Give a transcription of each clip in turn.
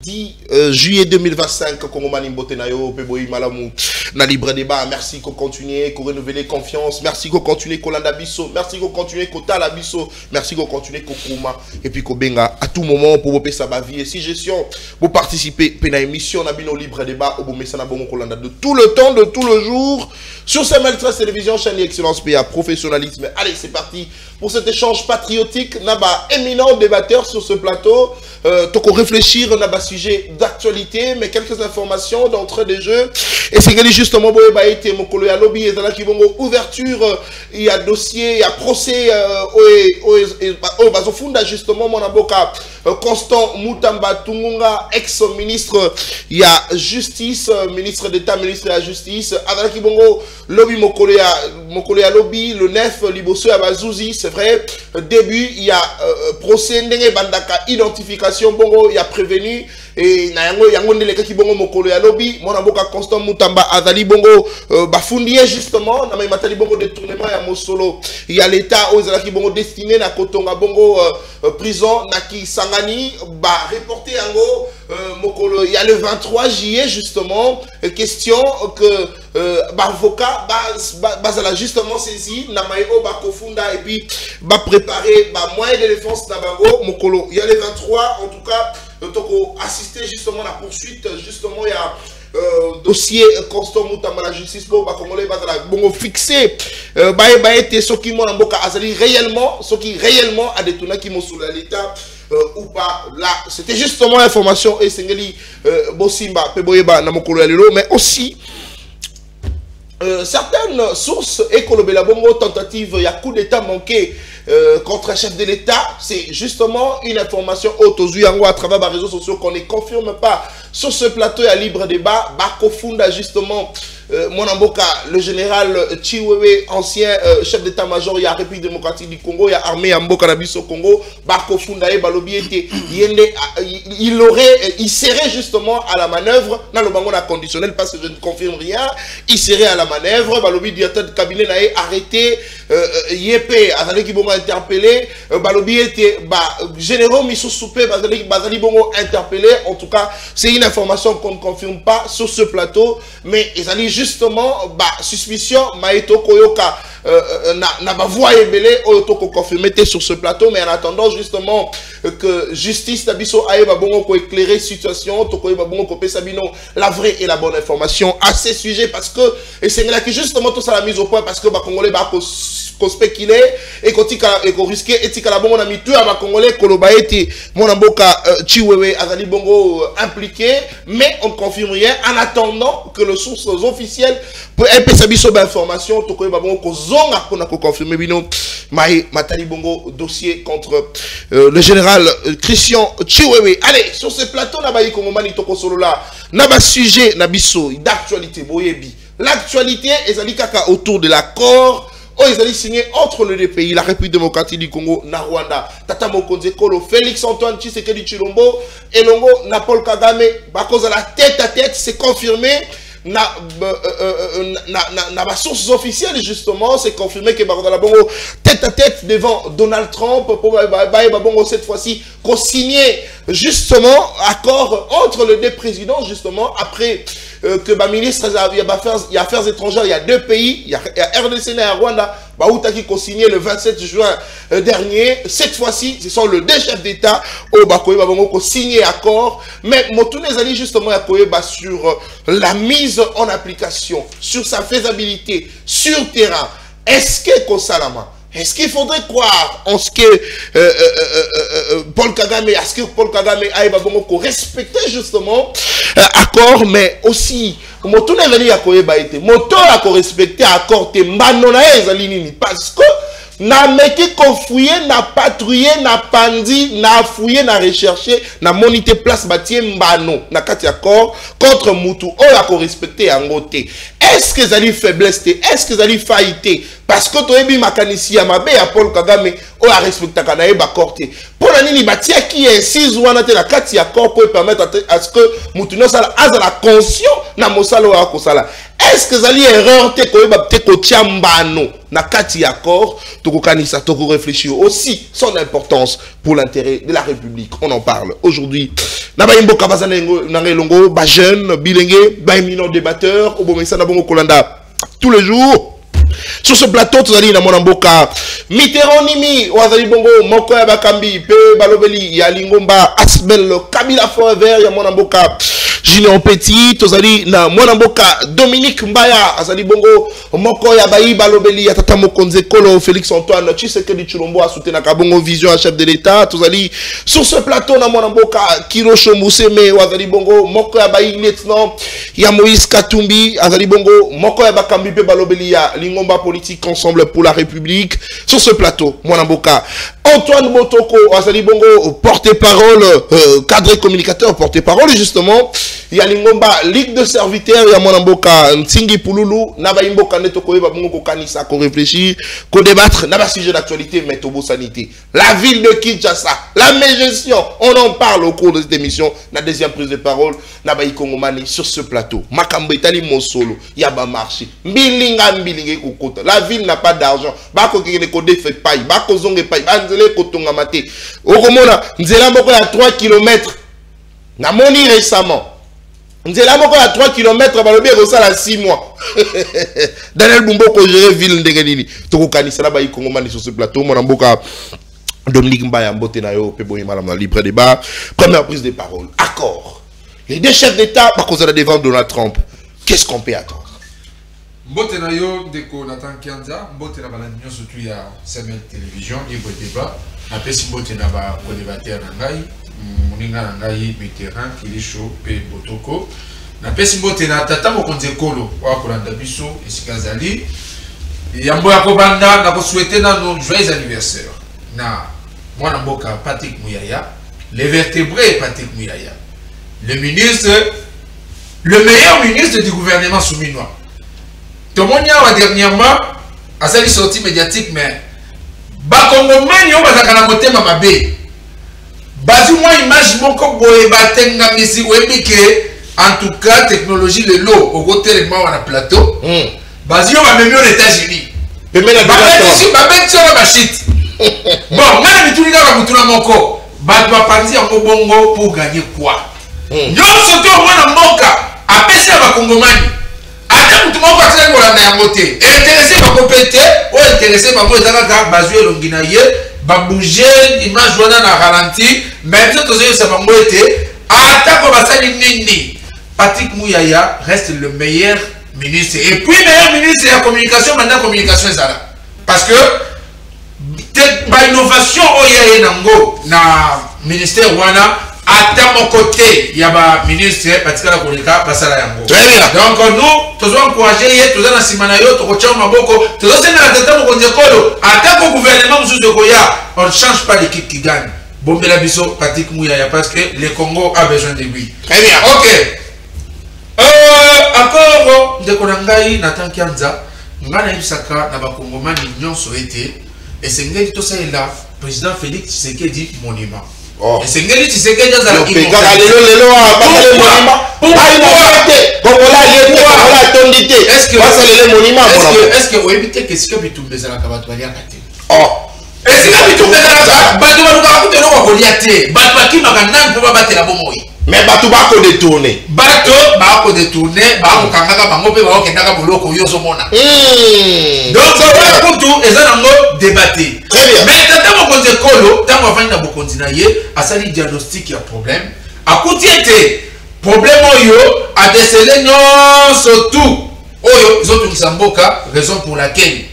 10 juillet 2025, Kongomani Mbotenayo, Peboyi Malamu, na libre débat. Merci qu'on continue, qu'on renouvelle confiance. Merci qu'on continue, qu'on landa biso. Merci qu'on continue, qu'on tala biso. Merci qu'on continue, qu'on kouma. Et puis qu'on benga à tout moment pour vous sa vie. Et si gestion, vous participez à l'émission, Nabino libre débat, au Messana Bongo Kolanda de tout le temps, de tout le jour. Sur CML13 Télévision, chaîne Excellence PA, professionnalisme. Allez, c'est parti pour cet échange patriotique. Naba, éminent débatteur sur ce plateau. Donc, on réfléchir, Naba, sujet d'actualité, mais quelques informations d'entrée des jeux. Et c'est que justement, il y a lobby, il y a ouverture, il y a dossier, il y a procès, justement, mon avocat Constant Mutamba Tungunga, ex-ministre, il y a justice, ministre d'État, ministre de la justice, avec Bongo, lobby Mokoléa lobby, le nef, Liboso Abazouzi, c'est vrai, début, il y a procès, Ndenge Bandaka, identification, Bongo, il y a prévenu, et Nayango, Yango Ndeleka qui Bongo Mokoléa lobby, mon avocat Constant Mutamba Azali Bongo, Bafundier justement, Namay Matali Bongo détournement, il y a Mosolo, il y a l'État, Ozala qui Bongo destiné, na Kotonga Bongo, prison, Naki Sangani, reporté Yango, Mokolo, il y a le 23 juillet justement, question que avocat bazala justement saisi Namayo Bakofunda et puis préparer moyen de défense Nabango Mokolo. Il y a le 23 en tout cas, donc assister justement à la poursuite, justement il y a dossier Constant Mutamba la justice pour Congolais bon fixé été ce qui m'ont emboka azali réellement ce qui réellement a détourné qui m'ont sous l'état ou pas là c'était justement l'information et Sengeli Bosimba Peboyeba Namokolo Alelo mais aussi certaines sources écolobela bongo tentative il y a coup d'état manqué contre un chef de l'État, c'est justement une information haute aux yeux à travers les réseaux sociaux qu'on ne confirme pas sur ce plateau à libre débat. Bakofunda justement Monamboka, le général Chiwewe, ancien chef d'état-major, il y a République démocratique du Congo, il y a armée Mboka Nabiso Congo, Bakofunda et Balobi était, il serait justement à la manœuvre, dans le bangon conditionnel parce que je ne confirme rien, il serait à la manœuvre, Balobi directeur de cabinet n'a arrêté, Yepé, Azali Kibongo interpellé, Balobi était, généraux Missou Soupé, Bazali Bongo interpellé, en tout cas, c'est une information qu'on ne confirme pas sur ce plateau, mais ils allaient justement, suspicion, Maïto Koyoka, n'a pas voix ébélé, Oyotoko confirmé sur ce plateau, mais en attendant justement que justice Tabiso Aïba Bongo ko éclairer situation, Toko Bongo ko Pesabino, la vraie et la bonne information à ces sujets, parce que, et c'est là que justement tout ça la mise au point, parce que Congolais qu'on spéculait et qu'on risquait et que la bonne ami tout à Congolais Kolobaeti Monamboka Chiwewe Azali Bongo impliqué, mais on ne confirme rien en attendant que les sources officielles pour MPSabiso d'information Tokoye Babongo Kozonga qu'on a confirmé bino Maï Matali Bongo dossier contre le général Christian Chiwewe. Allez sur ce plateau Nabayi Kongomani Toko Solola Naba sujet Nabiso d'actualité Boyebi. L'actualité est Kaka autour de l'accord. Ils allaient signer entre les deux pays, la République démocratique du Congo, na Rwanda, Tata Mokonze Kolo, Félix Antoine Tshisekedi Tshilombo, et Longo, na Paul Kagame, à cause de la tête à tête, c'est confirmé. Na sources officielles justement, c'est confirmé que la Bongo tête à tête devant Donald Trump pour Bongo cette fois-ci qu'on signait justement accord entre les deux présidents justement après que le ministre des Affaires étrangères, il y a deux pays, il y a RDC et Rwanda, qui ont signé le 27 juin dernier. Cette fois-ci, ce sont les deux chefs d'État qui ont signé accord. Mais Motoune Zali justement sur la mise en application, sur sa faisabilité, sur terrain. Est-ce que Kosalama? Est-ce qu'il faudrait croire en ce que Paul Kagame, est-ce que Paul Kagame a respecté justement accord, mais aussi Moto n'a pas été Moto a respecté accord te Manona parce que n'a meki confouillé, n'a patrouillé, n'a pandi, n'a fouillé, n'a recherché, n'a monité place bâtie mbano, n'a kati accord contre Moutou, on a respecté en côté. Est-ce que Zali faiblesse, est-ce que Zali faillité? Parce que toi ebi makanisi ya mabe ya Paul Kagame, on a respecté kana eba corté. Pour la nini batia qui insiste ou anate la kati accord pour permettre à ce que Moutou no sala azala conscient na mosala wa kosala. est-ce que zali erreur te koyeba te kotiambano na kati accord tokokanisa toko réfléchir aussi son importance pour l'intérêt de la République. On en parle aujourd'hui. Na ba imboka bazana na ngelongo ba jeune bilenge ba éminent débatteur obomesa na bongo kolanda tous les jours. Sur ce plateau, tu as dit, Mboka, Mitterrand Nimi, Wazali Bongo, Moko Yabakambi, Pe Balobeli, Yalingomba, Asbel, Kabila Forever, Mboka, Junior Petit, tu as dit, Mboka, Dominique Mbaya, Azali Bongo, Moko Yabayi, Balobeli, Yatata Mokonze Kolo, Félix Antoine, Tshisekedi Chulombo, a soutenu Kabongo Vision, un chef de l'État, tu as dit, sur ce plateau, Mboka, Kirosho Mousseme, Wazali Bongo, Moko Yabayi, lieutenant, Moïse Katumbi, Azali Bongo, Moko Yabakambi, Pe Balobeli, Lingomba politique ensemble pour la République. Sur ce plateau, Mwanamboka, Antoine Motoko, Azali Bongo, porte-parole, cadre communicateur, porte-parole, justement. Il y a Lingomba, Ligue de serviteurs, il y a Mwanamboka, Ntingi Pouloulou, Nabaimboka Netoko, Babongo Kanisa, qu'on réfléchit, qu'on débattre, Naba sujet d'actualité, mais Tobo Sanité. La ville de Kinshasa, la mégestion, on en parle au cours de cette émission. La deuxième prise de parole, Nabaï Kongomani, sur ce plateau. Makambo Itali Monsolo, Yaba Marché, Mbilinga Mbilinga Kokota. La ville n'a pas d'argent. Bako Kene Kode fait paille, Bako Zonge paille, Banzele Kotonga Mate. Oromona, Nzela Moko à 3 km. Namoni récemment. Nzela Moko à 3 km, Balobi Rosala à 6 mois. Daniel Bumbo ko géré ville Ndegenini. Toko Kanisa Nabaï Kongomani sur ce plateau, Mwanamboka. Dominique Mbaya Mbote Nayo, Peboyi Madame la libre débat. Première prise de parole. Accord. Les deux chefs d'État, par cause de la défense de Donald Trump. Qu'est-ce qu'on peut attendre? Mbote Nayo, Deko Nathan Kianza, Mbote Nabalanyo, surtout il y a CML Télévision, libre débat. Après, si Mbote Naba, co-débatteur Nangaï, Moninga Nangaï, Mitterrand, Kilisho, P. Botoko. Après, si Mbote Natata Mokonze Kolo, Wakolanda Bisso, et Sikazali. Yambo Yakobanda, Nako souhaité nos joyeux anniversaire. Na Mwana Mboka Patrick Mouyaya, les vertébrés Patrick Mouyaya, le ministre, le meilleur ministre du gouvernement souminois. Tomonia dernièrement, à sa sortie médiatique, mais Bakongomani yo bazakana motema mabe. Bazu moi image moko boye batenga misi webike en tout cas technologie le lot au côté les morts na plateau. Bazu yo ba même aux États-Unis. Babet sur la machite. Bon, même si tu as un moko, tu vas partir en Bongo pour gagner quoi? Nous sommes au moins en Moka, à Pesser à Congomani. Attends, tu m'as passé pour la moté. Intéressé par compéter, ou intéressé par moi, Bazué Longinaye, Babouger, image journal à ralenti, même si tu sais, ça va m'aider. Attends, Basali Nini. Patrick Mouyaya reste le meilleur ministre. Et puis, meilleur ministre de la communication, maintenant, communication est là. Parce que, ma innovation oya nango na ministère wana à mon côté il y a ba ministre Patikala Koleka basala yango. Très bien. Donc nous tous encourager tous na simana yo to kocha maboko tous na tata mokonze kolo attaque au gouvernement musu de Koya on ne change pas l'équipe qui gagne. Bombela biso Patrick Mouyaya parce que le Congo a besoin de lui. Très bien. OK. Encore de Konangai Nathan Kianza ngana ibisaka na ba Kongomani nyonso été. Et c'est ngeli to ça là président Félix Tshisekedi monument. Et c'est ngeli Tshisekedi za la est-ce que vous évitez que ce que tu me la kabato bali akate. Est-ce que tu me la bato baluka ko no ko liate bato bakima kanani pour battre la bomoi. Mais bato bako détourner. Bato bako détourner bako kangaka bango pe bako kendaka boloko yo so mona. Donc ça pour tout et ça nango débattre. Mais tata mokonze kolo tango afani na bokonzi na ye asali diagnostic ya problème. Akuti ete problème oyo a décelé non surtout oyo zoto kisamboka raison pour laquelle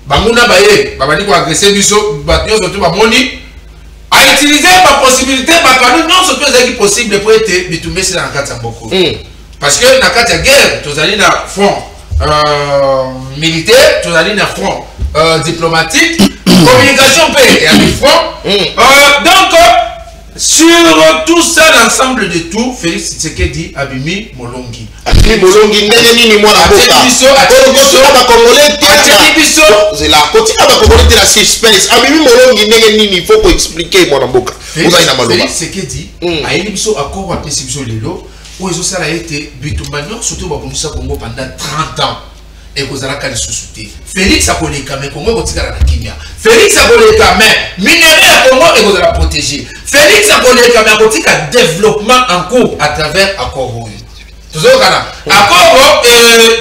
banguna baye babani ko agresser biso batyo surtout bamoni a utiliser ma possibilité bakanu non surtout ezaki possible pour être bitumbe c'est dans la carte mboko. Parce que na carte ya guerre tozali na front militaire tozali na front diplomatique communication et à front. Donc sur tout ça l'ensemble de tout Félix Tshisekedi Abimi Molongi Molongi ndenge nini mwana boka biso ba congolais biso c'est la kotika ba congolais la suspense Abimi Molongi ndenge nini il faut ko expliquer mwana boka vous allez na maloba Félix Tshisekedi a biso accord wa biso lelo ça a été bitumbanyo surtout bakomisa Congo pendant 30 ans et kozalaka les sous-soutés. Félix a collé quand même Congo kotika na kimia. Félix a collé quand même minerai à Congo et kozala protéger. Félix a collé quand même kotika développement en cours à travers accord. Toujours kana accord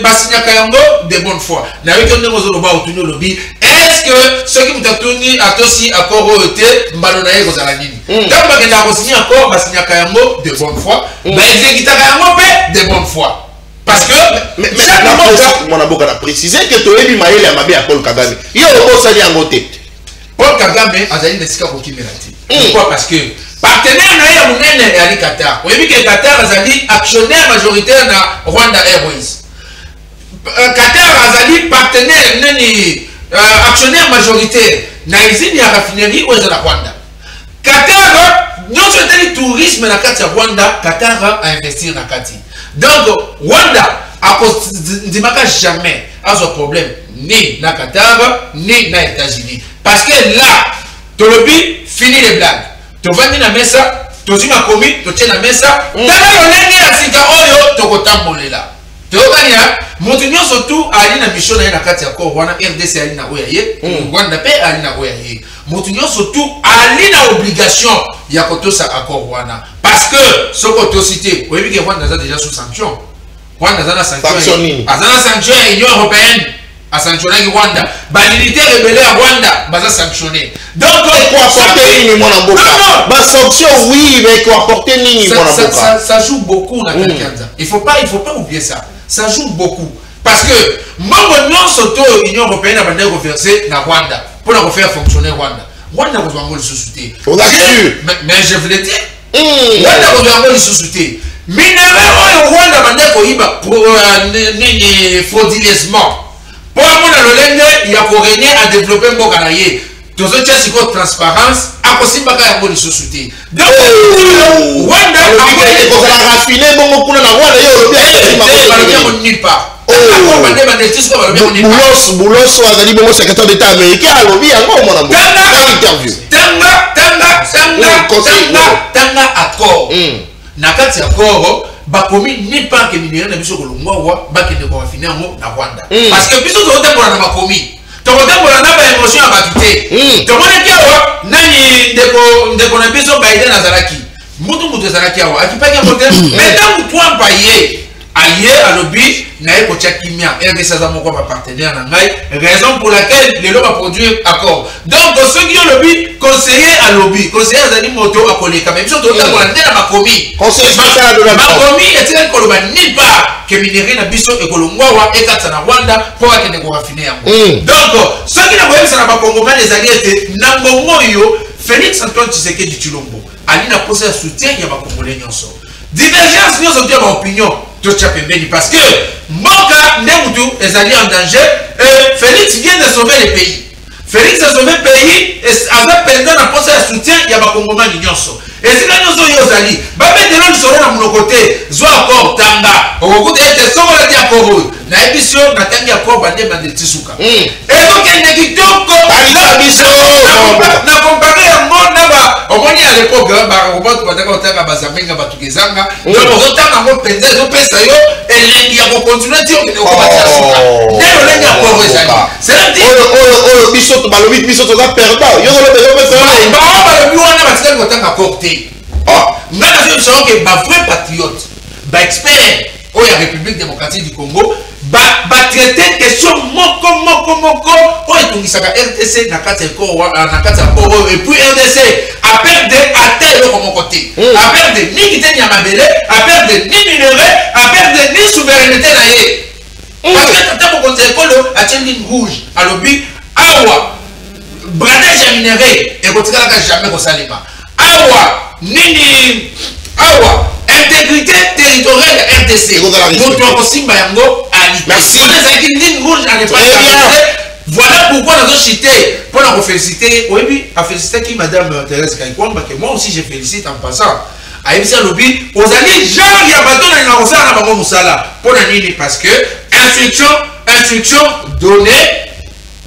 basinyaka yango de bonne foi. Na yo kende ngozoloba otuni lobi est-ce que ceux qui mutatuni atosi accord était mbalo na ye kozala nini? Donc bakenda ko signer accord basinyaka yango de bonne foi, ba exécutaka yango pe de bonne foi. Parce que mon avocat a précisé que tu es maïle à Mabé à Paul Kagame. Il y a un sali en côté. Paul Kagame a dit que c'est pourquoi? Parce que partenaire na Mounene et Ali Qatar. Oui, que Qatar a dit actionnaire majoritaire na Rwanda Airways. Qatar a dit partenaire actionnaire majoritaire na usine ya raffinerie ou la Rwanda. Qatar non seulement le tourisme na Kati Rwanda, Qatar a investi na Kati. Donc, Rwanda a jamais a ce problème ni na Qatar ni na États-Unis. Parce que là, tu le dis, fini les blagues. Tu vas venir à la mesa, tu vas commis, tu tiens la mesa, tu vas venir à la sika oyo, tu vas t'emboler là. Tu vas venir, Montignon surtout a une mission na Kati ya Rwanda, RDC a une oyaye, Rwanda pe a une oyaye. Montignon surtout a une obligation ya kotosa accord Rwanda. Parce que ce que tu as cité, vous voyez que Rwanda est déjà sous sanction. Rwanda est sanction. Sanction Union européenne a sanctionné Rwanda. Les militaires rebelles à Rwanda va sanctionner. Donc, il faut apporter une non, sanction, oui, mais il faut apporter une ça joue beaucoup dans il faut pas oublier ça. Ça joue beaucoup. Parce que, moi, l'Union européenne a reversé la Rwanda pour la refaire fonctionner Rwanda. Rwanda a besoin de le sous-souter. Mais je vous l'ai dit. Rwanda a besoin de le sous-souter. Minerai Rwanda a frauduleusement. Pour il y a pour régner à développer un bon canalier. Tous les gens qui transparence, à possible de le sous-souter. Donc, Rwanda a raffiné bon pour la Rwanda, il n'y a pas. Boulos azali bongo secrétaire d'état américain alobi yango mona mo interview tanga accord na kati ya accord bakomi ni pas que minere na biso kolongwa wa bakende ko rafiner yango na Rwanda parce que biso to tempola na bakomi to tempola na ba émotion abakité to mona kiawa nani ndeko na biso Biden azalaki mutu azalaki awa akipaki mote mais tant toi payer aye alobi na eko tchakimia RDC za moko ba partenaire na ngai raison pour laquelle les lois va produire accord donc ceux qui ont lobby conseiller à lobby conseiller azali moto akoleka même surtout dans la ndela makomi conseiller spécial de la makomi etel ko loba ni pas que minere na biso ekolongwa wa ekatsa na Rwanda pour akende ko rafiner yango donc ceux qui na boyem ça na ba congolais les alliés na mbongo yo Félix Antoine Tshisekedi Tshilombo ali na posa ya soutien ya ba congolais nyonso divergence nyonso de ma opinion parce que Moka Ndemoutou est allé en danger et Félix vient de sauver le pays. Félix a sauvé le pays et avec pendant la poste de soutien, il y a des Congolais nyonso. Et si nous sommes allés, de l'autre sur mon côté, soit encore Tanga, au côté de ce qu'on a dit à Koro, na émission, na Tangi à Koro, bandé Tisuka. Et donc, il y a des na comparé à mon naba, au moins à l'époque, robot, Bataka, Bazamenga, Batukizanga, donc on a un mot pendant, on peut ça yo, et il y a continué à dire que on va faire ça. C'est-à-dire, oh, Bissot, Balobi, Bissot, on a perdu. Yo, nous avons que les vrais patriotes, les experts de la République démocratique du Congo, traiter question moko pour RDC na kati et puis RDC a perdu à tel côté, a perdu ni quitté Nyamabele, a perdu ni minerai, a perdu ni souveraineté naïe. Parce que tant qu'on s'école a une ligne rouge à l'objet, awa bradage à minerai et qu'on ne jamais au salima. Awa nini awa intégrité territoriale de RDC. Merci. Voilà pourquoi nous avons cité pour la féliciter. Oui, à féliciter qui Madame Thérèse Kaikwamba, que moi aussi je félicite en passant. À Ebisa Lobby, aux années, genre, il y a bateau dans la Rosana, Maman Moussala. Pour la nuit, parce que instruction donnée,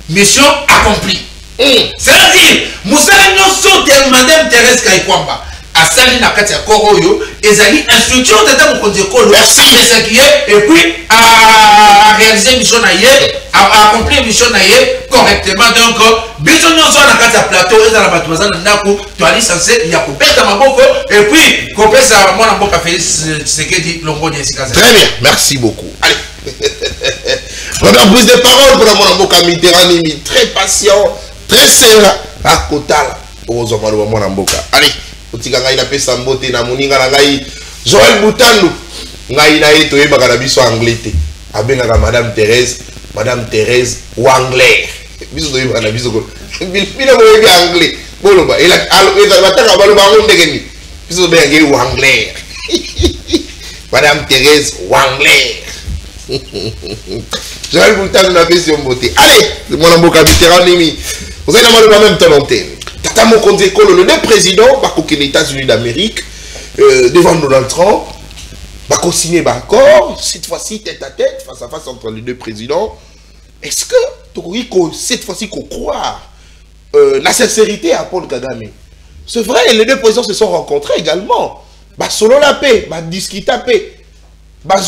mission accomplie. C'est-à-dire, Moussala nous saute Madame Thérèse Kaikwamba. asali na kati ya koroyo ezali instruction de mon école et puis à réaliser mission na yé à accomplir mission na yé correctement. Donc besoin nous sur la kati ya plateau et dans la batumaza ndako tu as licencié ya kopeta maboko et puis kopesa mwana mboka Félix Tshisekedi Longoni Esika. Très bien, merci beaucoup. Allez. Première prise de parole pour la mwana mboka Mitterrand, très patient, très serein à Kotala. Allez, otika ngai na pesa mbote na moninga na ngai Joël Boutandu ngai na eto e bakana biso anglais te abengaka Madame Thérèse Wangler biso do yeba na biso ko bina mo yebi anglais boloba ela bataka baloba ngondeke ni biso be ngai Wangler Madame Thérèse Wangler Joël Boutandu na pesa mbote. Allez, mon mboka Mitterrand nimi vous allez demander en même temps l'antenne. Tata Mokonzi Ekolo, le président, les États-Unis d'Amérique, devant Donald Trump, va signer un accord, cette fois-ci tête à tête, face à face entre les deux présidents. Est-ce que, cette fois-ci, qu'on croit la sincérité à Paul Kagame? C'est vrai, les deux présidents se sont rencontrés également. Selon la paix, discuter la paix. Ba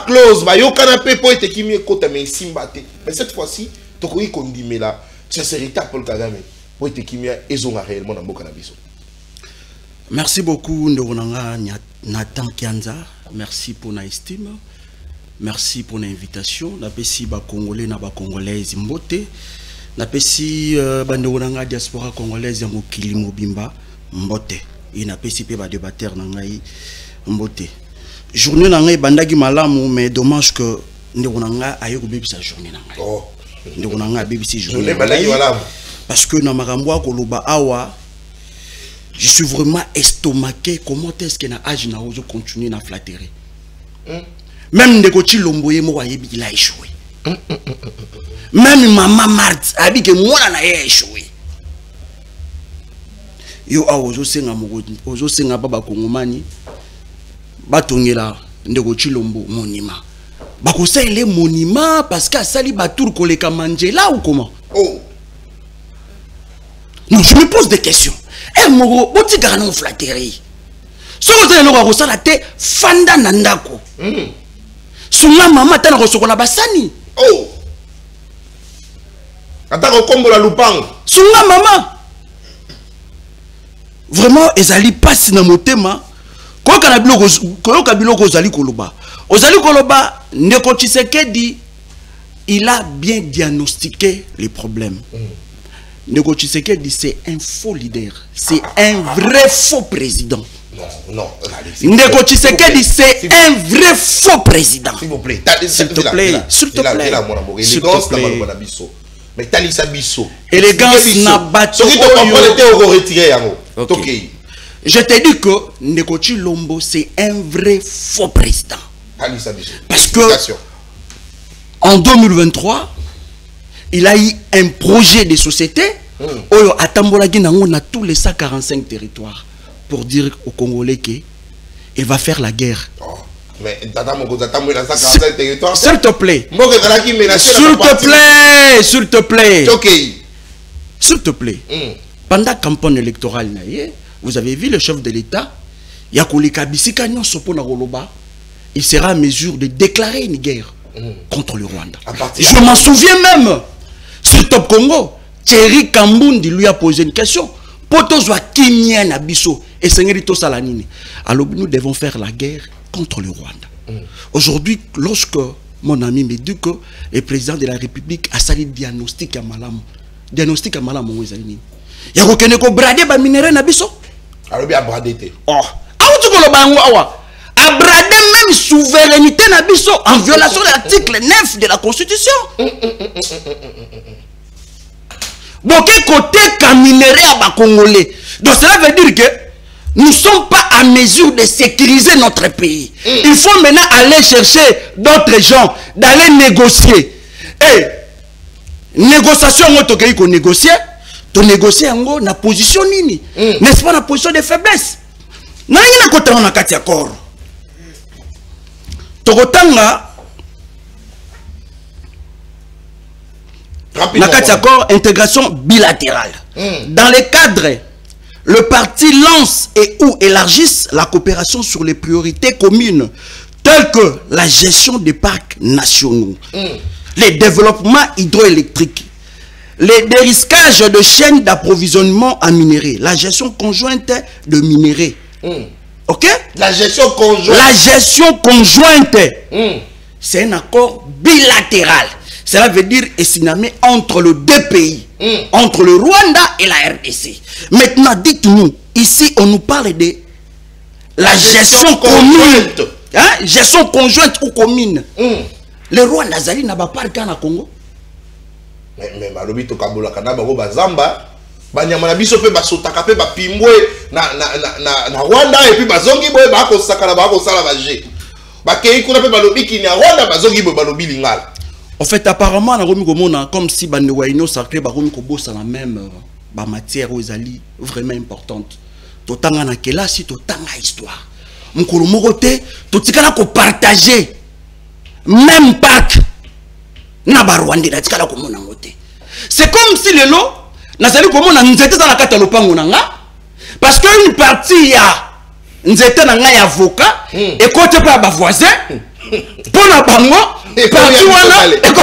close, yokana paix pour être qui mieux côté mais simbate. Mais cette fois-ci, Tokoi qu'on dit mais la sincérité à Paul Kagame. Réellement dans merci beaucoup Ndonanga Nathan Kianza, merci pour l'estime, merci pour l'invitation. Napesi ba Congolais na ba Congolaises mbote, napesi Ndonanga diaspora congolaise ya mokili mobimba mbote, et napesi pe ba débatteur na ngai mbote. Journée na ngai bandaki malamu mais dommage que Ndonanga ayo ko bebisa journée na ngai. Oh, Ndonanga bebisi journée bandaki malamu. Parce que dans Marambwa Koloba Awa, je suis vraiment estomaqué. Comment est-ce que na âge na ozo continuer na flatterer? Même Ndekoti Lomboye mo wayebi il a échoué. Même maman Marthe a dit que moi na échoué. Yo a ozo senga baba Kongomani batongela Ndekoti Lombo monima. Bakosa ele monima parce que sali batour koleka Mandela ou comment? Oh. Non, je me pose des questions. Eh, Moro, boti garano flatterie. Si vous avez le rosala la tête, fanda nandako. Sunga mama tana rosoko na basani. Oh. Atako kombo la lupang. Sunga mama. Vraiment, ezali passe na motema. Ko kabilo ko zali koloba. Ozali koloba Ndeko Tshisekedi, il a bien diagnostiqué les problèmes. Ndeko Tshisekedi, c'est un faux leader. C'est un vrai faux président. Non. Ndeko Tshisekedi, c'est un vrai faux président. S'il vous plaît. S'il te plaît. S'il te plaît. S'il te plaît. Mais Talisa Bisso. Élégance n'a battu. Je te dis que Ndeko Tshilombo, c'est un vrai faux président. Parce que en 2023, il a eu un projet de société où à Tambolagi on a tous les 145 territoires pour dire aux Congolais qu'il va faire la guerre. Oh. Mais s'il te plaît. S'il te plaît. S'il te plaît. Pendant la campagne électorale, vous avez vu le chef de l'État, il sera à mesure de déclarer une guerre contre le Rwanda. Je m'en souviens même. Sur Top Congo, Thierry Kambundi lui a posé une question. Alors nous devons faire la guerre contre le Rwanda. Aujourd'hui, lorsque mon ami me dit que le président de la République a sali diagnostic à Malam, diagnostic à Malam, il y a aucun éco bradé ba minéraux na biso. Alors bien bradé. Oh, ah tu ko ba ngwa a bradé même souveraineté na biso en violation de l'article 9 de la Constitution. Donc côté caminéré à bas Congolais. Donc cela veut dire que nous ne sommes pas à mesure de sécuriser notre pays. Il faut maintenant aller chercher d'autres gens, d'aller négocier. Et négociation, on négocier. Tu négocier en na position nini. N'est-ce pas la position de faiblesse? Na ina côté on a kati accord. Tokotanga na kati accord intégration bilatérale. Dans le cadre le parti lance et ou élargisse la coopération sur les priorités communes telles que la gestion des parcs nationaux, les développements hydroélectriques, les dérisquages de chaînes d'approvisionnement en minerais, la gestion conjointe de minerais. Ok? La gestion conjointe. La gestion conjointe. C'est un accord bilatéral. Cela veut dire estimé entre les deux pays, entre le Rwanda et la RDC. Maintenant, dites-nous, ici on nous parle de la gestion commune. Hein? Gestion conjointe ou commune. Le Rwanda Zali n'a pas parlé au Congo. Mais malobi to kabola kana bango bazamba banyama na biso pe basotaka pe bapimbwe na Rwanda et puis bazongi boye ba ko sakala ba ko sala baje. Bakei kuna pe balobi ki na Rwanda bazongi boye balobi lingala. En fait, apparemment, on a comme si les Wayno sacré sont la même matière aux alliés vraiment importante. Tout le temps, là, si tout le temps, histoire. Tout le temps, partager même parc. C'est comme si le lot, parce qu'une partie, nous étions avocat et côté pas voisin. Pour la bango, et comme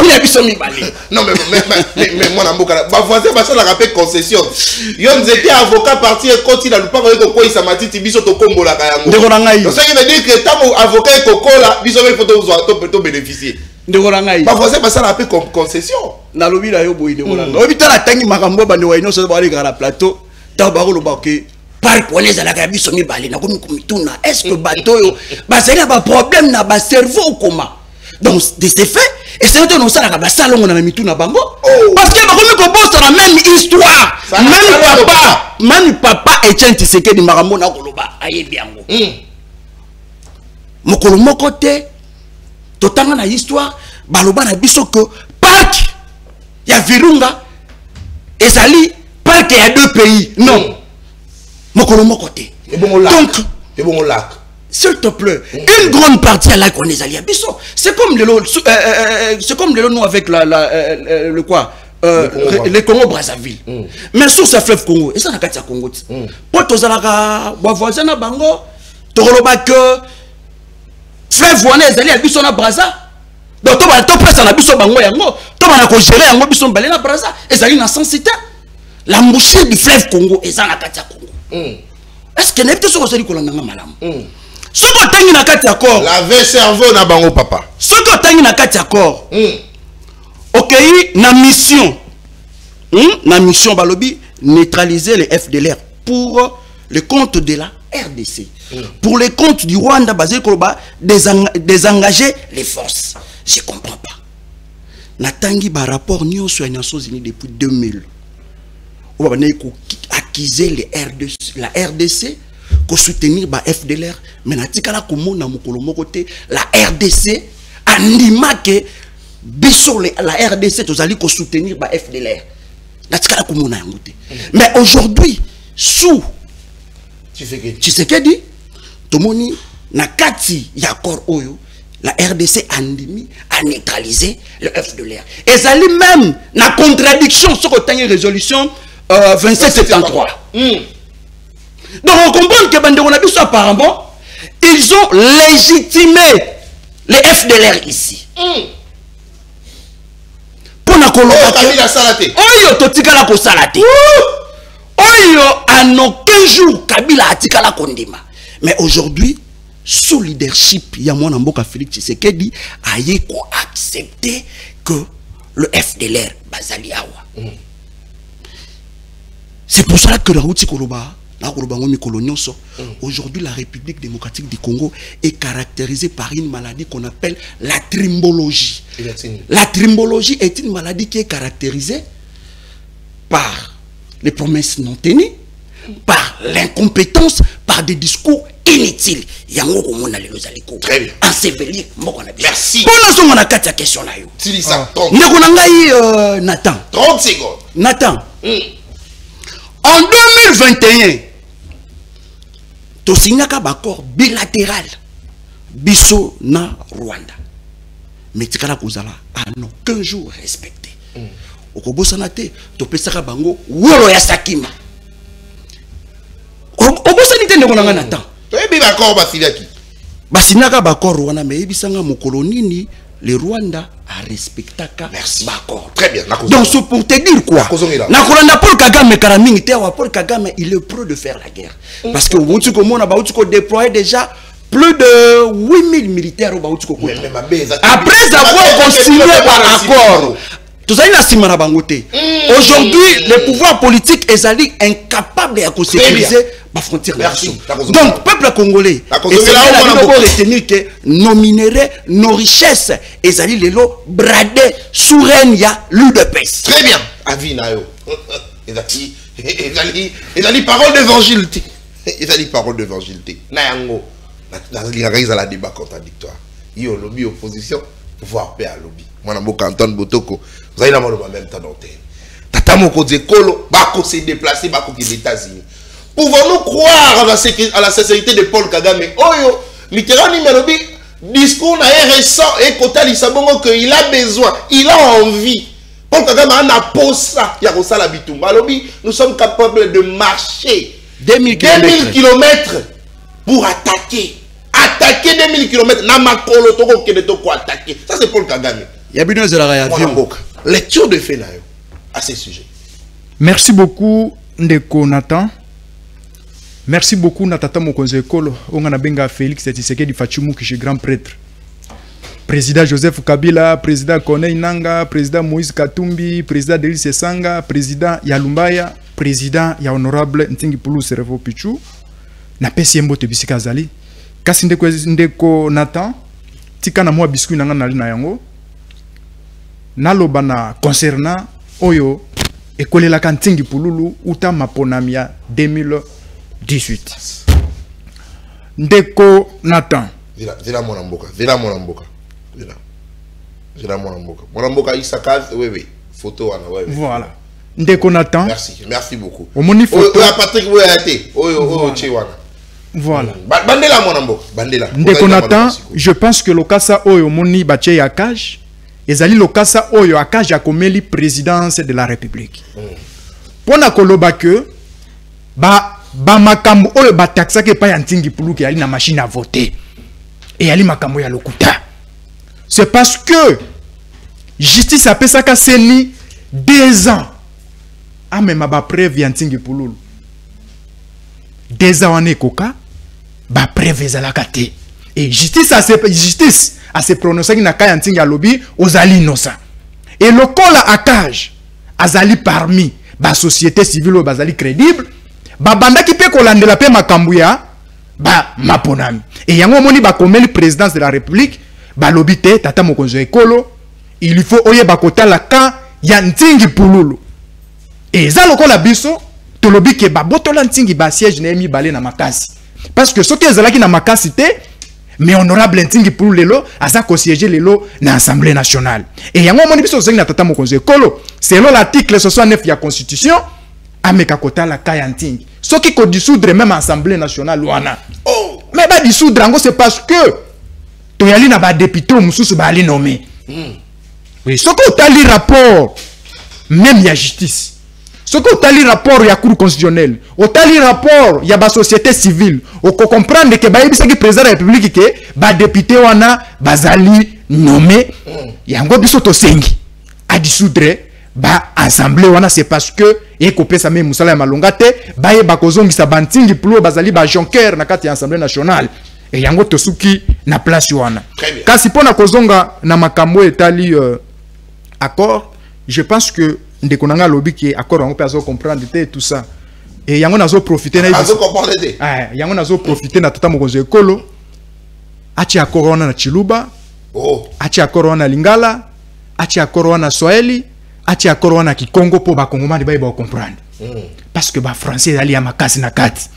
il y a biso mibale. Non mais moi namboka ba voisin ba ça la rappel concession. Yo nzete avocat parti et continue le pas ko ko isa matiti biso to kombola ka yango. Ndeko nanga yi. Donc ça veut dire que tant avocat ko kola biso il faut to bénéficier. Ndeko nanga yi. Ba voisin ba ça la rappel concession. Na lobi la yo boyi ndeko nanga. Obi tala tangi makambo ba ndeko ino so ba ali ka plateau. Ta ba ko lo ba ke par connaître la gabi somi balé na komi komituna est-ce que bateau yo ba c'est là ba problème na ba cerveau comment donc de ce fait et c'est que nous ça la ba salon na mituna bango parce que ba komi ko bossa la même histoire même papa Etienne Tshisekedi makambo na koloba ayebi yango mokolo moko te totanga na histoire baloba na biso que parc ya Virunga ezali parc ya deux pays non. Donc, s'il te plaît, une grande partie à la qu'on est allé à Bisso. C'est comme le nous avec le quoi le Congo Brazzaville. Mais sous ce fleuve Congo, et ça n'a qu'à Congo. Pour tous les voisins à Bango, tu que fleuve voisin est allé à Bisso na Brazza. Donc, tu vas presse à la Bisso Bango yango, tu vas gérer yango Bisso balé na Brazza, et ça n'a sans cité. La mouchée du fleuve Congo, et ça n'a qu'à Congo. Est-ce que n'est pas ce que c'est que l'on a malam? Ce que tu as dit d'accord. Laver cerveau na bango papa. Ce que tu as dit d'accord. Ok, na mission. Na mission balobi neutraliser les FDLR pour le compte de la RDC. Pour le compte du Rwanda basé Koloba désengager les forces. Je comprends pas. Natangi ba rapport Nyon sur les Nations Unies depuis 2000. On va accuser la RDC pour soutenir la FDLR. Mais la RDC anima que la RDC pour soutenir la FDLR. Mais aujourd'hui, sous Tshisekedi, Tomoni na kati yakor oyo, la RDC a neutralisé le FDLR. Et ça lui même na contradiction sur la résolution 2773. Donc on comprend que apparemment ils ont légitimé les FDLR ici. Pour la en aucun jour Kabila a tika la kondima. Mais aujourd'hui, sous leadership Yamouana Mboka Félix Tshisekedi a accepté que le FDLR Bazali Awa. C'est pour cela que la route aujourd'hui la République démocratique du Congo est caractérisée par une maladie qu'on appelle la trimbologie. La trimbologie est une maladie qui est caractérisée par les promesses non tenues, par l'incompétence, par des discours inutiles. Très bien. Merci. Pour la question là. Nathan. 30 secondes. Nathan. En 2021, tu signes un accord bilatéral biso na Rwanda. Mais tu as aucun jour respecté. Au Kobo Sanate, tu peux bango wolo ya sakima. te ndeko na nga Nathan. Toyebi d'accord basiliaki. Basinaka bakor wana me ebisanga mokolo nini le Rwanda a respectaka bakor. Très bien. Donc c'est pour te dire quoi? Nakolanda Paul Kagame Karaming te wa Paul Kagame il est prêt de faire la guerre. Parce que vous tu comment ba tu déployer déjà plus de 8000 militaires au Baoutuko. Après avoir continué par accord. Aujourd'hui, les pouvoirs politiques est incapables de sécuriser la frontière. Donc, peuple congolais, retenir que nos minéraux, nos richesses, ezali lelo bradé sous règne ya l'UDPS. Très bien. Avinayo. Ezali parole d'évangile. Ezali parole d'évangile. Nayango. Ils ont la débat contradictoire. Ils ont lobby opposition, pouvoir paix à lobby. Moi, je Anton Botoko. Vous avez la même temps d'antenne. Tata Moko Zekolo, Bako s'est déplacé, Bako qui est aux États-Unis. Pouvons-nous croire à la sincérité de Paul Kagame? Oyo, Mitterrand Nimerobi, discours récent et Kota Lissabongo qu'il a besoin, il a envie. Paul Kagame a un posa, il y a Rosa la Bitumba. Nous sommes capables de marcher 2000 km pour attaquer. Attaquer 2000 km. Namakolo toko kedeto ko attaquer. Ça c'est Paul Kagame. Il y a bien de lecture de fait à ce sujet. Merci beaucoup Ndeko Nathan. Merci beaucoup Natata Mokonzo Ekolo. On a benga Félix Tshisekedi Fachimu qui est grand prêtre. Président Joseph Kabila, président Corneille Nanga, président Moïse Katumbi, président Delis Sanga, président Yalumbaya, président ya honorable Ntingi Pulu Servo Pichu. Na pesi mbote bisika zali. Kasi ndeko Nathan tika na mwa biskuit nanga nali na yango nalobana concernant oyo ekolela Ntingi Pululu uta maponamia 2018 ndeko Nathan vila mwana mboka mwana mboka Isaka wewe photo wana wewe voilà ndeko Nathan merci beaucoup omoni photo Patrick Boyate oyo chewana. Voilà. Bandela mon ambo, bandela. Ndeko Nathan, je pense que le cas oyo moni bache ya cage, ezali le cas oyo a cage a komeli présidence de la République. Pona koloba que ba makambo oyo ba taxa ke pa ya Ntingi Pulu ki ali na machine à voter. Et ali makambo ya lokuta. C'est parce que justice a pesa ka seni 2 ans. Ah mais ma ba preuve ya Ntingi Pulu. 2 ans ane koka ba preuve ezalaka te et justice a se prononcé na kaya Ntingi ya lobi ozali innocent et le kola à cage azali parmi ba société civile bazali crédible ba banda ki pe kolandela pe makambu ya ba maponami et yango moni ba komeli présidence de la République ba lobi te Tata Mokonzo Ekolo il faut oye ba kotala ka ya Ntingi Pululu et za lokola biso to lobi ke ba botola Ntingi ba siège na mi balé na makasi parce que ce que ezalaki na makasi te mais honorable Ntingi Pululu lelo aza ko siéger lelo na Assemblée nationale et yango moni biso zengi na Tata Mokonzo Ekolo selon l'article 69 ya constitution ameka kotala ka ya Ntingi ce qui ko dissoudre même Assemblée nationale wana mais ba dissoudre ngo c'est parce que to yali na ba député mususu ba ali nommé oui ce que tali rapport même ya justice. Ce que tu as le rapport, il y a cour constitutionnelle. Tu as le rapport, il y a la société civile. Tu comprends que le président de la République, le député, bazali nommé, il y a un peu de sengi à dissoudre l'Assemblée. C'est parce que il y a même Moussala Malongate, il y a Bakozongi Sabantingi, bazali Jonker, na kati Assemblée nationale. Et il y a un peu de souki na place. Quand si pour na Kozonga na makambo etali accord, je pense que ndeko nanga lobi ki accord on peut comprendre tout ça et yango nazo profiter na yango nazo profiter na Tata Mokonzo Ekolo achi accord wana na Chiluba achi accord wana Lingala achi accord wana Swahili achi accord wana Kikongo po ba Kongomani ba comprendre parce que ba français ali ya makasi na kati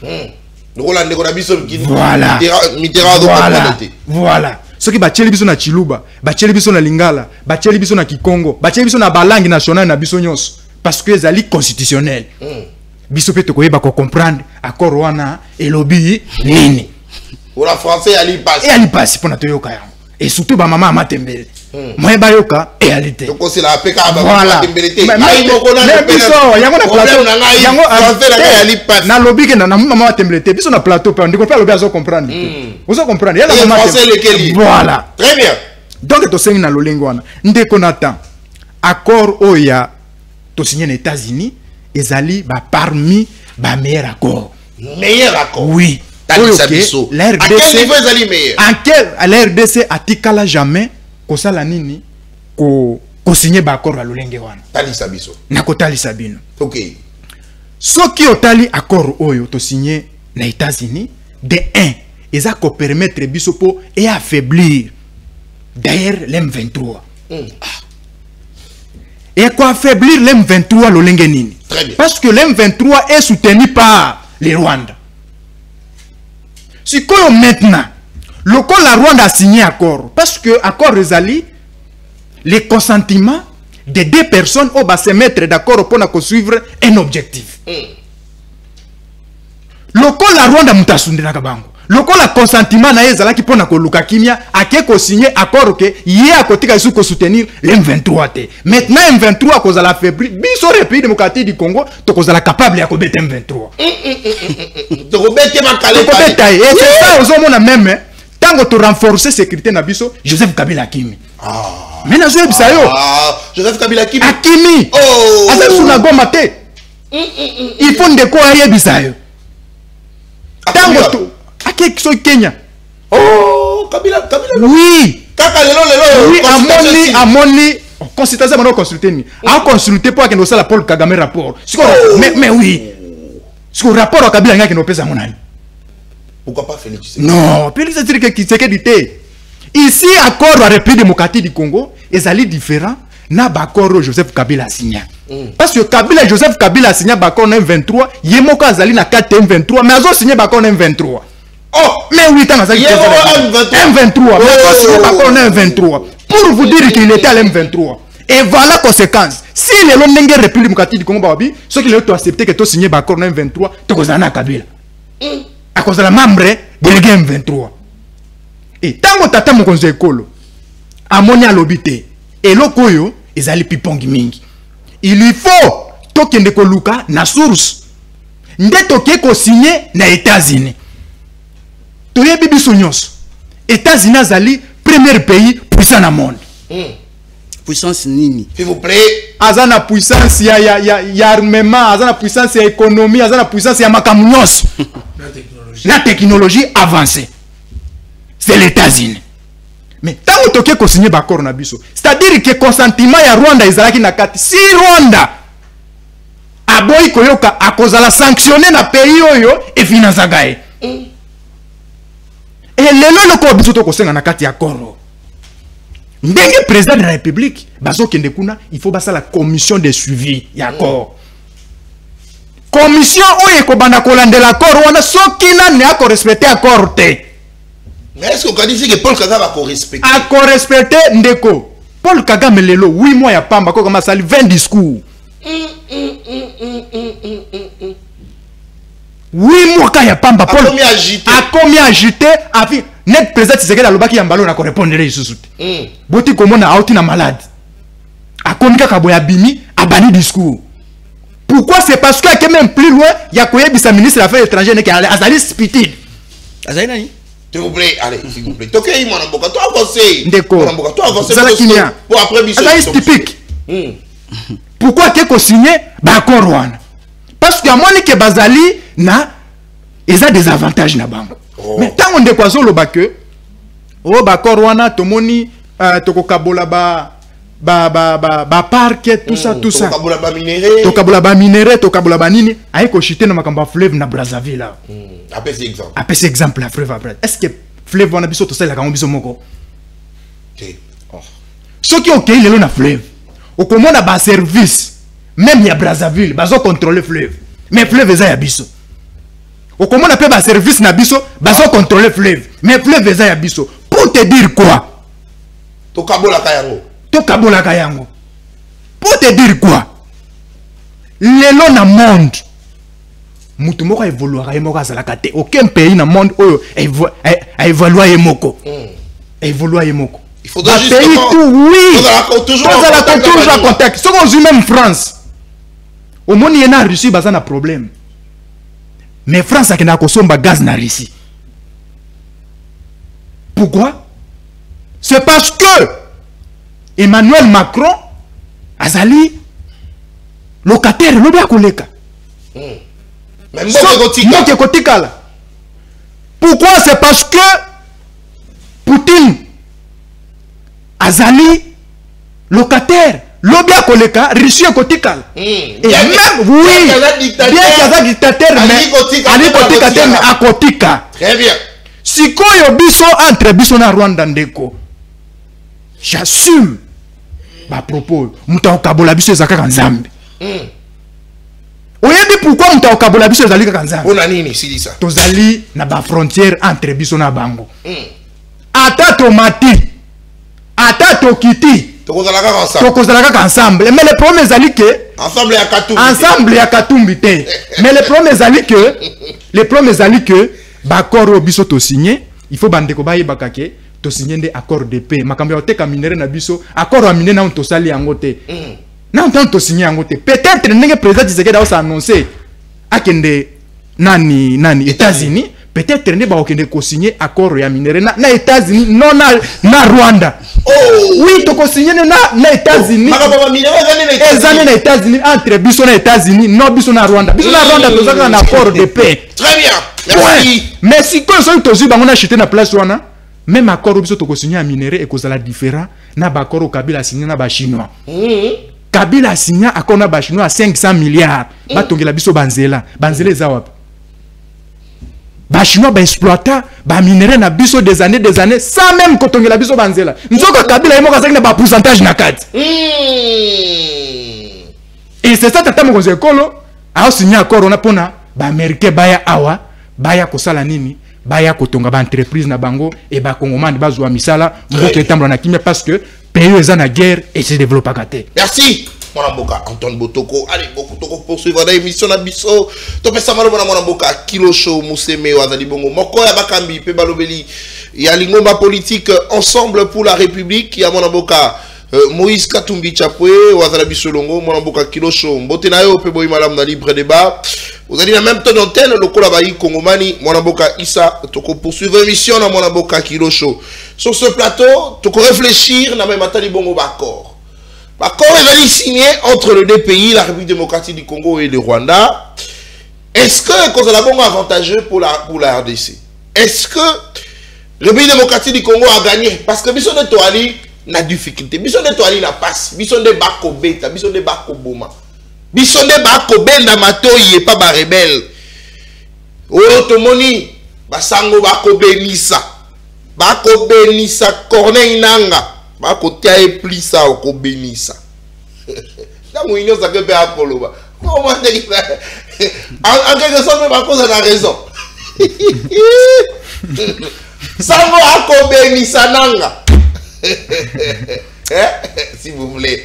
voilà ce qui bacheli biso na Chiluba, bacheli biso na Lingala, bacheli biso na Kikongo, bacheli biso na balangi nationale na biso nyonso parce que ezali constitutionnel. Biso pe to koyeba ko comprendre accord wana elobi nini. Pour la français ali passe. Et ali passe pour na toyoka yango. Et surtout ba mama Matembele. Moi bayoka réalité. Donc c'est la PK voilà. Na lobby que na maman tembelete. Biso na plateau pe on ne peut pas lobby à comprendre. Vous comprendre. Voilà. Très bien. Donc to sengi na lolengo wana. Ndeko Nathan. Accord oya to signé aux États-Unis ezali ba parmi ba meilleur accord. Meilleur accord. Oui. À quel niveau ezali meilleur? En quel à l'RDC atikala jamais ko sala nini ko signé ba accord à lolenge wana. Talisa biso. Na ko talisa bino. OK. Soki otali accord oyo to signé na États-Unis de 1 eza ko permettre biso po et affaiblir d'ailleurs l'M23. Et quoi affaiblir l'M23 lolenge nini? Très bien. Parce que l'M23 est soutenu par les Rwandais. Si quoi maintenant, le col la Rwanda a signé accord, parce que accord Rezali, les consentiments de deux personnes au bas se mettre d'accord pour suivre un objectif. Le col la Rwanda mutasunde na kabango. Le col la consentement na ezala qui pona ko luka kimia a signé accord que yé à côté ka ko soutenir l'M23 te. Maintenant M23 cause la faible, biso le pays démocratique du Congo to cause la capable ya ko bete M23. To ko bete makale. Et c'est ça aux hommes même tant que renforcer sécurité na biso Joseph Kabila Kimi. Ah. Mais na Joseph Bisayo. Ah, Joseph Kabila Kimi. Akimi. Oh. Asa suna goma te. Il faut ndeko aye Bisayo. Tant que Kenya. Oh, Kabila. Oui. Kaka lelo. Oui, amoni. Consultation, on a consulté. On a consulté pour que nous la Paul Kagame rapport. Mais oui. Ce rapport à Kabila n'a pas mon ami. Pourquoi pas Félix? Non, Félix c'est dit. Ici, accord à la République démocratique du Congo, et alliés différents, n'a pas accord Joseph Kabila signé. Parce que Kabila Joseph Kabila signé accord M23, Yemoka Zali na 4 M23, mais ils ont signé accord M23. Oh, mais oui, M23. Mais M23. Pour vous dire qu'il était à l'M23. Et voilà la conséquence. Si les Londres République démocratique du Congo, ceux qui ont accepté que tu signé l'accord M23, tu as un Kabila. À cause de la membre de M23. Et tant que tu as mon conseil écolo, à mon alobité, et l'okoyo, ils allaient pipongi mingi. Il lui faut token de Koluka na source. Nde toke ko signé na États-Unis. Toye bibi sonyos. États-Unis azali premier pays puissant dans le monde. Puissance nini? S'il vous plaît. Azana puissance ya armement, azana puissance ya économie, azana puissance ya makamunyos. La technologie avancée. C'est les États-Unis. Mais tant que tu as signé l'accord na biso, c'est-à-dire que consentement ya Rwanda ezalaki na kati. Si Rwanda aboyi koyoka akozala sanctionner na pays oyo et finance gaé. Et lelo loko biso to kosenga na kati ya accord. Ndenge président de la République, bazo kende kuna, il faut basa la commission de suivi ya accord. Commission oyo ekobanda kolandela accord wana soki nani ako respecter accord te. Mais est-ce qu'on dit que Paul Kagame va respecter? A respecter ndeko. Paul Kagame lelo 8 mois ya pamba ko kama sali 20 discours. 8 mois ka ya pamba Paul. A combien agité afi net président Tshisekedi alobaki ya mbalo na ko répondre isusu. Boti komona auti na malade. A combien ka boya bimi abani discours. Pourquoi? C'est parce que même plus loin il y a koyebisa ministre des Affaires étrangères ne ka azali spitid. Azali nani? S'il vous plaît, allez, s'il vous plaît. Toké mon amboka, toi avancez. Ndeko. Toi avancez. Pour après mission. C'est typique. Pourquoi tu as signé l'accord Rwanda? Parce que moi que bazali na ils a des avantages na bango. Mais tant on décoise le baque au bakor Rwanda tomoni toko kabola ba parc tout ça. Toko kabola ba minéré. Toko kabola ba nini ayi ko chiter na makamba fleuve na Brazzaville là. Après cet exemple la fleuve après. Est-ce que fleuve wana biso to sala ka biso moko? Ceux qui ont cueilli le na fleuve. Au komona ba service même ya Brazzaville bazo contrôler fleuve. Mais fleuve eza ya biso. Au komona pe ba service na biso bazo contrôler fleuve. Mais fleuve eza ya biso. Pour te dire quoi? To kabola kayango. Pour te dire quoi? Lelo na monde. Mutu moko évoluera et moko azalaka te. Aucun pays na monde oyo a évolué moko. Évolué moko. Il faudrait pays justement... tout, oui. Toujours en contact. Ce qu'on dit même France. Au monde, il y a en Russie, il y a un problème. Mais France a un gaz en Russie. Pourquoi? C'est parce que Emmanuel Macron azali locataire lobi akoleka. Même kotika. Pourquoi? C'est parce que Poutine azali locataire lobi akoleka Russie kotika. Et même oui, bien qu'il y a dictateur mais ali kotika mais akotika. Très bien. Si koyo biso entre biso na Rwanda ndeko. J'assume ma propos. Muta okabola biso ezaka nzambe. Oyebi pourquoi muta okabola biso ezali kaka nzambe? On a nini si dit ça. Tozali na ba frontière entre biso na bango. Ata tomati. Ata tokiti. Tokozala kaka ensemble. Mais le problème ezali que ensemble ya Katumbi te. Mais le problème ezali que bakoro biso to signé, il faut bandeko ba yebaka ke to signé des accords de paix. Makambo ya oteka minere na biso, accord à minere na on to sali yango te. Na on to signé yango te. Peut-être ndenge président Tshisekedi a annoncé akende nani États-Unis, peut-être ne ba okende ko signer accord ya minere na États-Unis non na Rwanda. Oui, to ko signé na États-Unis. Makambo minere ezali na États-Unis entre biso na États-Unis, non biso na Rwanda. Biso na Rwanda to zaka na accord de paix. Très bien. Merci. Mais si quand on tozi bango na acheter na place wana, même accord biso to ko signer à minéré et kozala différent na ba accord Kabila signé na ba chinois. Kabila signé accord na ba chinois à 500 milliards. Ba tongela biso banzela eza wapi? Ba chinois ba exploiter ba minéré na biso des années sans même ko tongela biso banzela. Nzoko Kabila yemo ka na ba pourcentage na kati. Et c'est ça tata mo kozekolo a signé accord on a pona ba américain baya awa baya kosala nini baya kotonga ba entreprise na bango et ba kongomani bazwa misala mboka etambla na kimia parce que pays eza na guerre et se développe pas. Merci mon mboka Antoine Botoko. Allez beaucoup toko poursuivre dans l'émission na biso to pesa malo mon mboka Kilo Show Museme wazali bongo moko ya bakambi pe balobeli ya lingomba politique ensemble pour la République ya mon mboka Moïse Katumbi Chapwe wazala bisolongo mon mboka Kilo Show mbote na yo pe boy malam na libre débat. Vous allez dans même temps d'antenne, le Kolabaï Kongomani, Monaboka Issa, toko poursuivre l'émission dans Monaboka Kilo Show. Sur ce plateau, toko réfléchir, na même atali bongo bakor. Bakor est signé entre les deux pays, la République démocratique du Congo et le Rwanda. Est-ce que c'est avantageux pour la RDC? Est-ce que le pays démocratique du Congo a gagné? Parce que Bisson de Toali n'a difficulté. Bisson de Toali n'a pas. Bisson de Bako Beta, Bisson de Bako Boma. Bisonde bako benda matoyi pas ba rebelle. Otomoni basango bako benisa corneille nanga bako tia plisa oko benisa. La mouino ça que be akoloba. Comment dire en quelque sorte bako ça a raison. Sango ako benisa nanga. S'il vous plaît.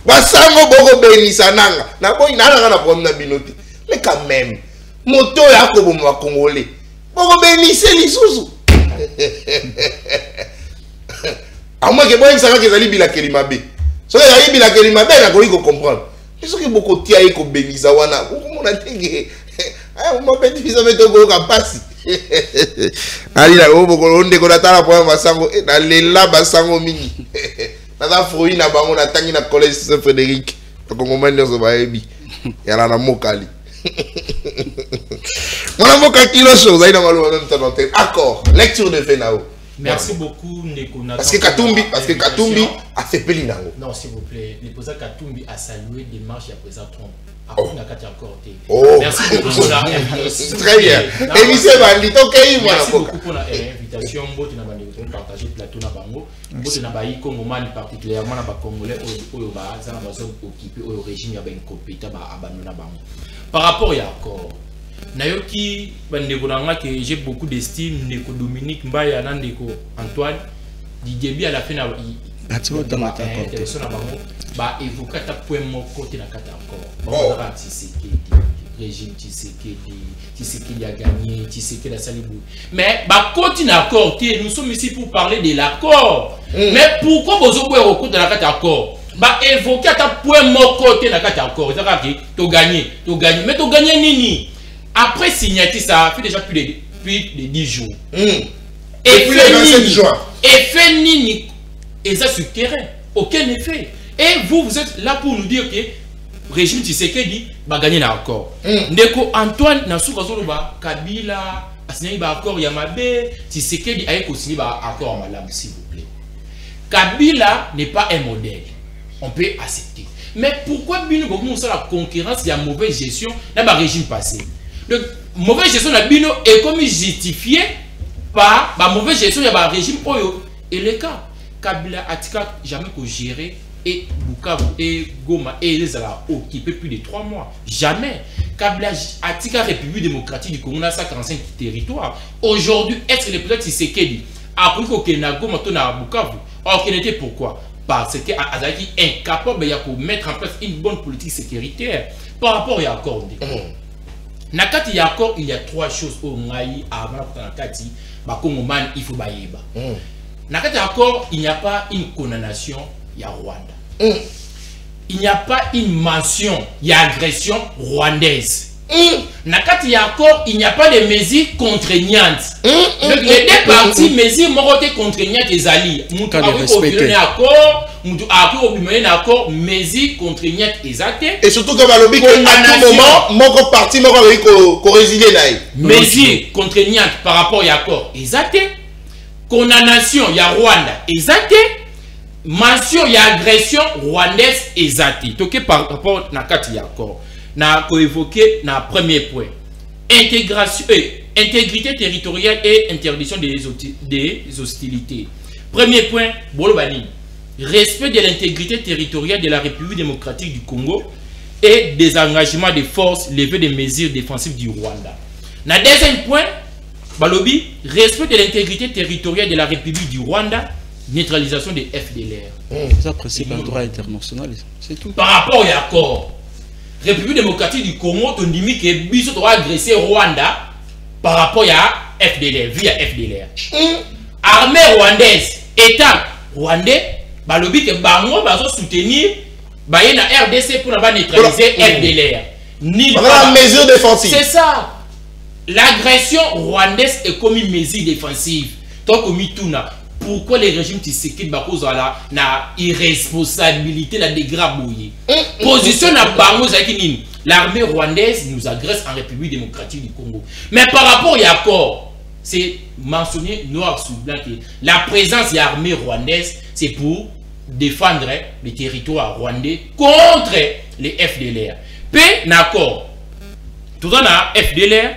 Basango boko benisa nanga na boy nanga na problème na binoti mais quand même moto ya ko bomo congolais boko benise lisusu amwa ke boy sanga ke zali bila kelima be so ya bila kelima be na ko comprendre mais so ke boko tia ko benisa wana ko mona tenge ah mo petit fils avec ko ka pasi ali na boko onde ko natala pour basango na lela basango mingi. Nada fruit na bango na tangi na collège Saint-Frédéric. Kongomani nyoso baebi. Yala na mokali. Mon mboka Kilo Show, zaina ngalo même temps d'antenne. Accord, lecture de Fenao. Merci beaucoup Ndeko Nathan. Parce que Katumbi a fait pelinango. Non, s'il vous plaît, le président Katumbi a salué des marches à président Trump. Merci beaucoup pour la invitation. Très bien. Et monsieur Bandi, merci beaucoup pour l'invitation. On partage le plateau na bango. On a baï Congomani particulièrement na ba Congolais au zana ba zone occupé au régime ya ben compétent ba abandonné na bango. Par rapport ya accord. Nayoki bandeko nanga que j'ai beaucoup d'estime Ndeko Dominique Mbaya na Ndeko Antoine du début à la fin na ba évoquer ta point mon côté na kata encore. Ba Tshisekedi régime Tshisekedi a gagné, Tshisekedi a salibou. Mais ba continue accord, nous sommes ici pour parler de l'accord. Mais pourquoi vous avez recours dans la carte d'accord? Bah évoquer à ta point mon côté dans la carte d'accord. C'est-à-dire que tu gagnes. Mais tu gagnes nini? Après signature, ça fait déjà plus de 10 jours. Et puis le 27 juin. Et fait nini? Et ça sur le terrain. Aucun effet. Et vous êtes là pour nous dire que régime Tshisekedi va gagner l'accord. Ndeko Antoine Nasuka Zoloba, Kabila, a signé l'accord Yamabe, Tshisekedi a signé l'accord Madame, s'il vous plaît. Kabila n'est pas un modèle. On peut accepter. Mais pourquoi Bino Gomu ça la concurrence, il y a mauvaise gestion dans le régime passé? Le mauvaise gestion de Bino est comme justifié par la mauvaise gestion de régime Oyo. Et le cas, Kabila a jamais géré et Bukavu et Goma et les a occupé plus de 3 mois. Jamais. Kabila a République démocratique du Congo, 145 territoires. Aujourd'hui, est-ce que le président Tshisekedi a pris qu'il y a Goma à Bukavu? Or, qu'il était pourquoi? Parce qu'il est incapable de mettre en place une bonne politique sécuritaire par rapport à l'accord. Nakati Yakor, il y a 3 choses au Ngai avant Nakati, Bakongoman, il faut baïba. Nakati Yakor, il n'y a pas une condamnation, il y a Rwanda. Il n'y a pas une mention, il y a agression rwandaise. Nakati Yakor, il n'y a pas de mesures contraignantes. Donc les deux parties, mesures morales contraignantes des alliés. Cas de respecter. Accord, mesures contraignantes exactes. Et surtout que Balobi, à tout moment, mon parti m'a résidé là. Mesures contraignantes par rapport à l'accord exact. Condamnation, il y a Rwanda exact. Mention, il y a agression rwandaise exact. Donc par rapport à Nakati Yakor. Na évoqué na premier point intégration intégrité territoriale et interdiction des hostilités. Premier point Bolobani, respect de l'intégrité territoriale de la République démocratique du Congo et des engagements des forces levées des mesures défensives du Rwanda. Na deuxième point Balobi, respect de l'intégrité territoriale de la République du Rwanda, neutralisation des FDLR. Ça principe un droit international, c'est tout. Par rapport à l'accord République démocratique du Congo, tu dis que Biso doit agresser Rwanda par rapport à FDLR, via FDLR. Armée rwandaise, État rwandais, balobi que Bango va soutenir la RDC pour neutraliser FDLR. La mesure défensive. C'est ça. L'agression rwandaise est comme une mesure défensive. Donc, pourquoi les régimes Tshisekedi cause la irresponsabilité, la dégradation? Position na bango zakini. L'armée rwandaise nous agresse en République démocratique du Congo. Mais par rapport à l'accord, c'est mentionné noir sur blanc que la présence de l'armée rwandaise, c'est pour défendre les territoires rwandais contre les FDLR. Puis, d'accord. Tout ça na FDLR,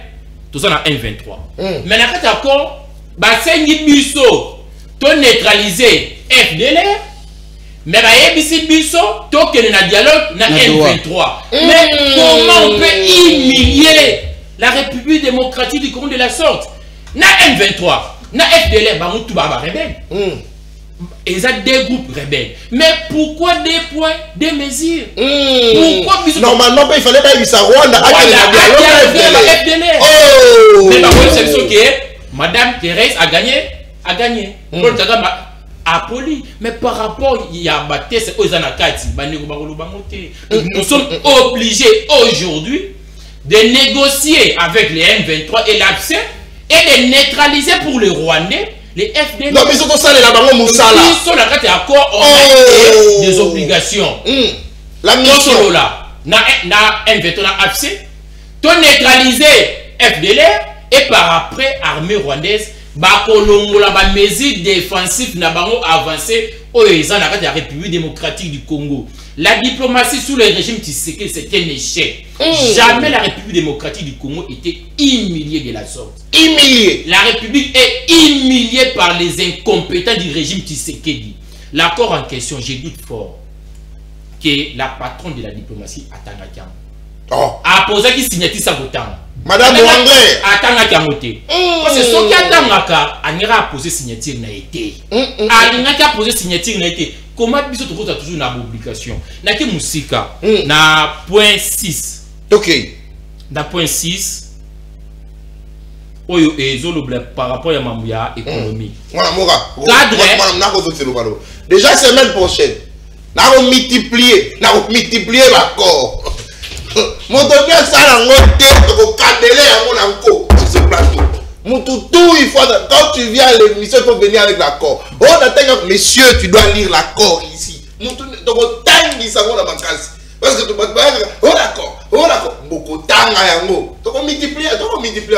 tout ça na M23. Mais d'accord, c'est un biso. To neutraliser FDLR, mais ici biso, to que na dialogue na M23. Mais comment on peut humilier la République démocratique du Congo de la sorte? Na M23, na FDLR, bah on tout baba rebelle. Ils ont deux groupes rebelles. Mais pourquoi des points, des mesures? Pourquoi biso? Normalement, il fallait pas y ça Rwanda. FDLR. Oh! Mais bah c'est ce que Madame Thérèse a gagné. A poli, mais par rapport il y a nous sommes obligés aujourd'hui de négocier avec les M23 et l'AFC et de neutraliser pour les Rwandais les FDL. Non, mais ils sont accord des obligations. La mission là, na M23 na AFC, to neutraliser FDLR et par après armée rwandaise. Bakolongola ba mesures défensives na bango avancé au la République démocratique du Congo. La diplomatie sous le régime Tshisekedi c'était un échec. Jamais la République démocratique du Congo était humiliée de la sorte. Humiliée. La République est humiliée par les incompétents du régime Tshisekedi. L'accord en question, je doute fort que la patronne de la diplomatie a posé qui signait ça autant. Madame Ouanglais. Attends, parce que ce qui a a posé signature n'a été. A posé signature n'a été. Comment biso toujours na obligation? Na ke musika na point 6. OK. Na point 6. oyo ezolobla par rapport à mamouya économie. Déjà semaine prochaine, n'a multiplier l'accord. Mon donné ça la montée au cadélé à mon encore ce plateau. Mon tout il faut quand tu viens à l'émission il faut venir avec l'accord. On attend monsieur tu dois lire l'accord ici. Mon tout donc temps dit ça dans ma case. Parce que tu vas oh d'accord beaucoup tanga yango to multiplier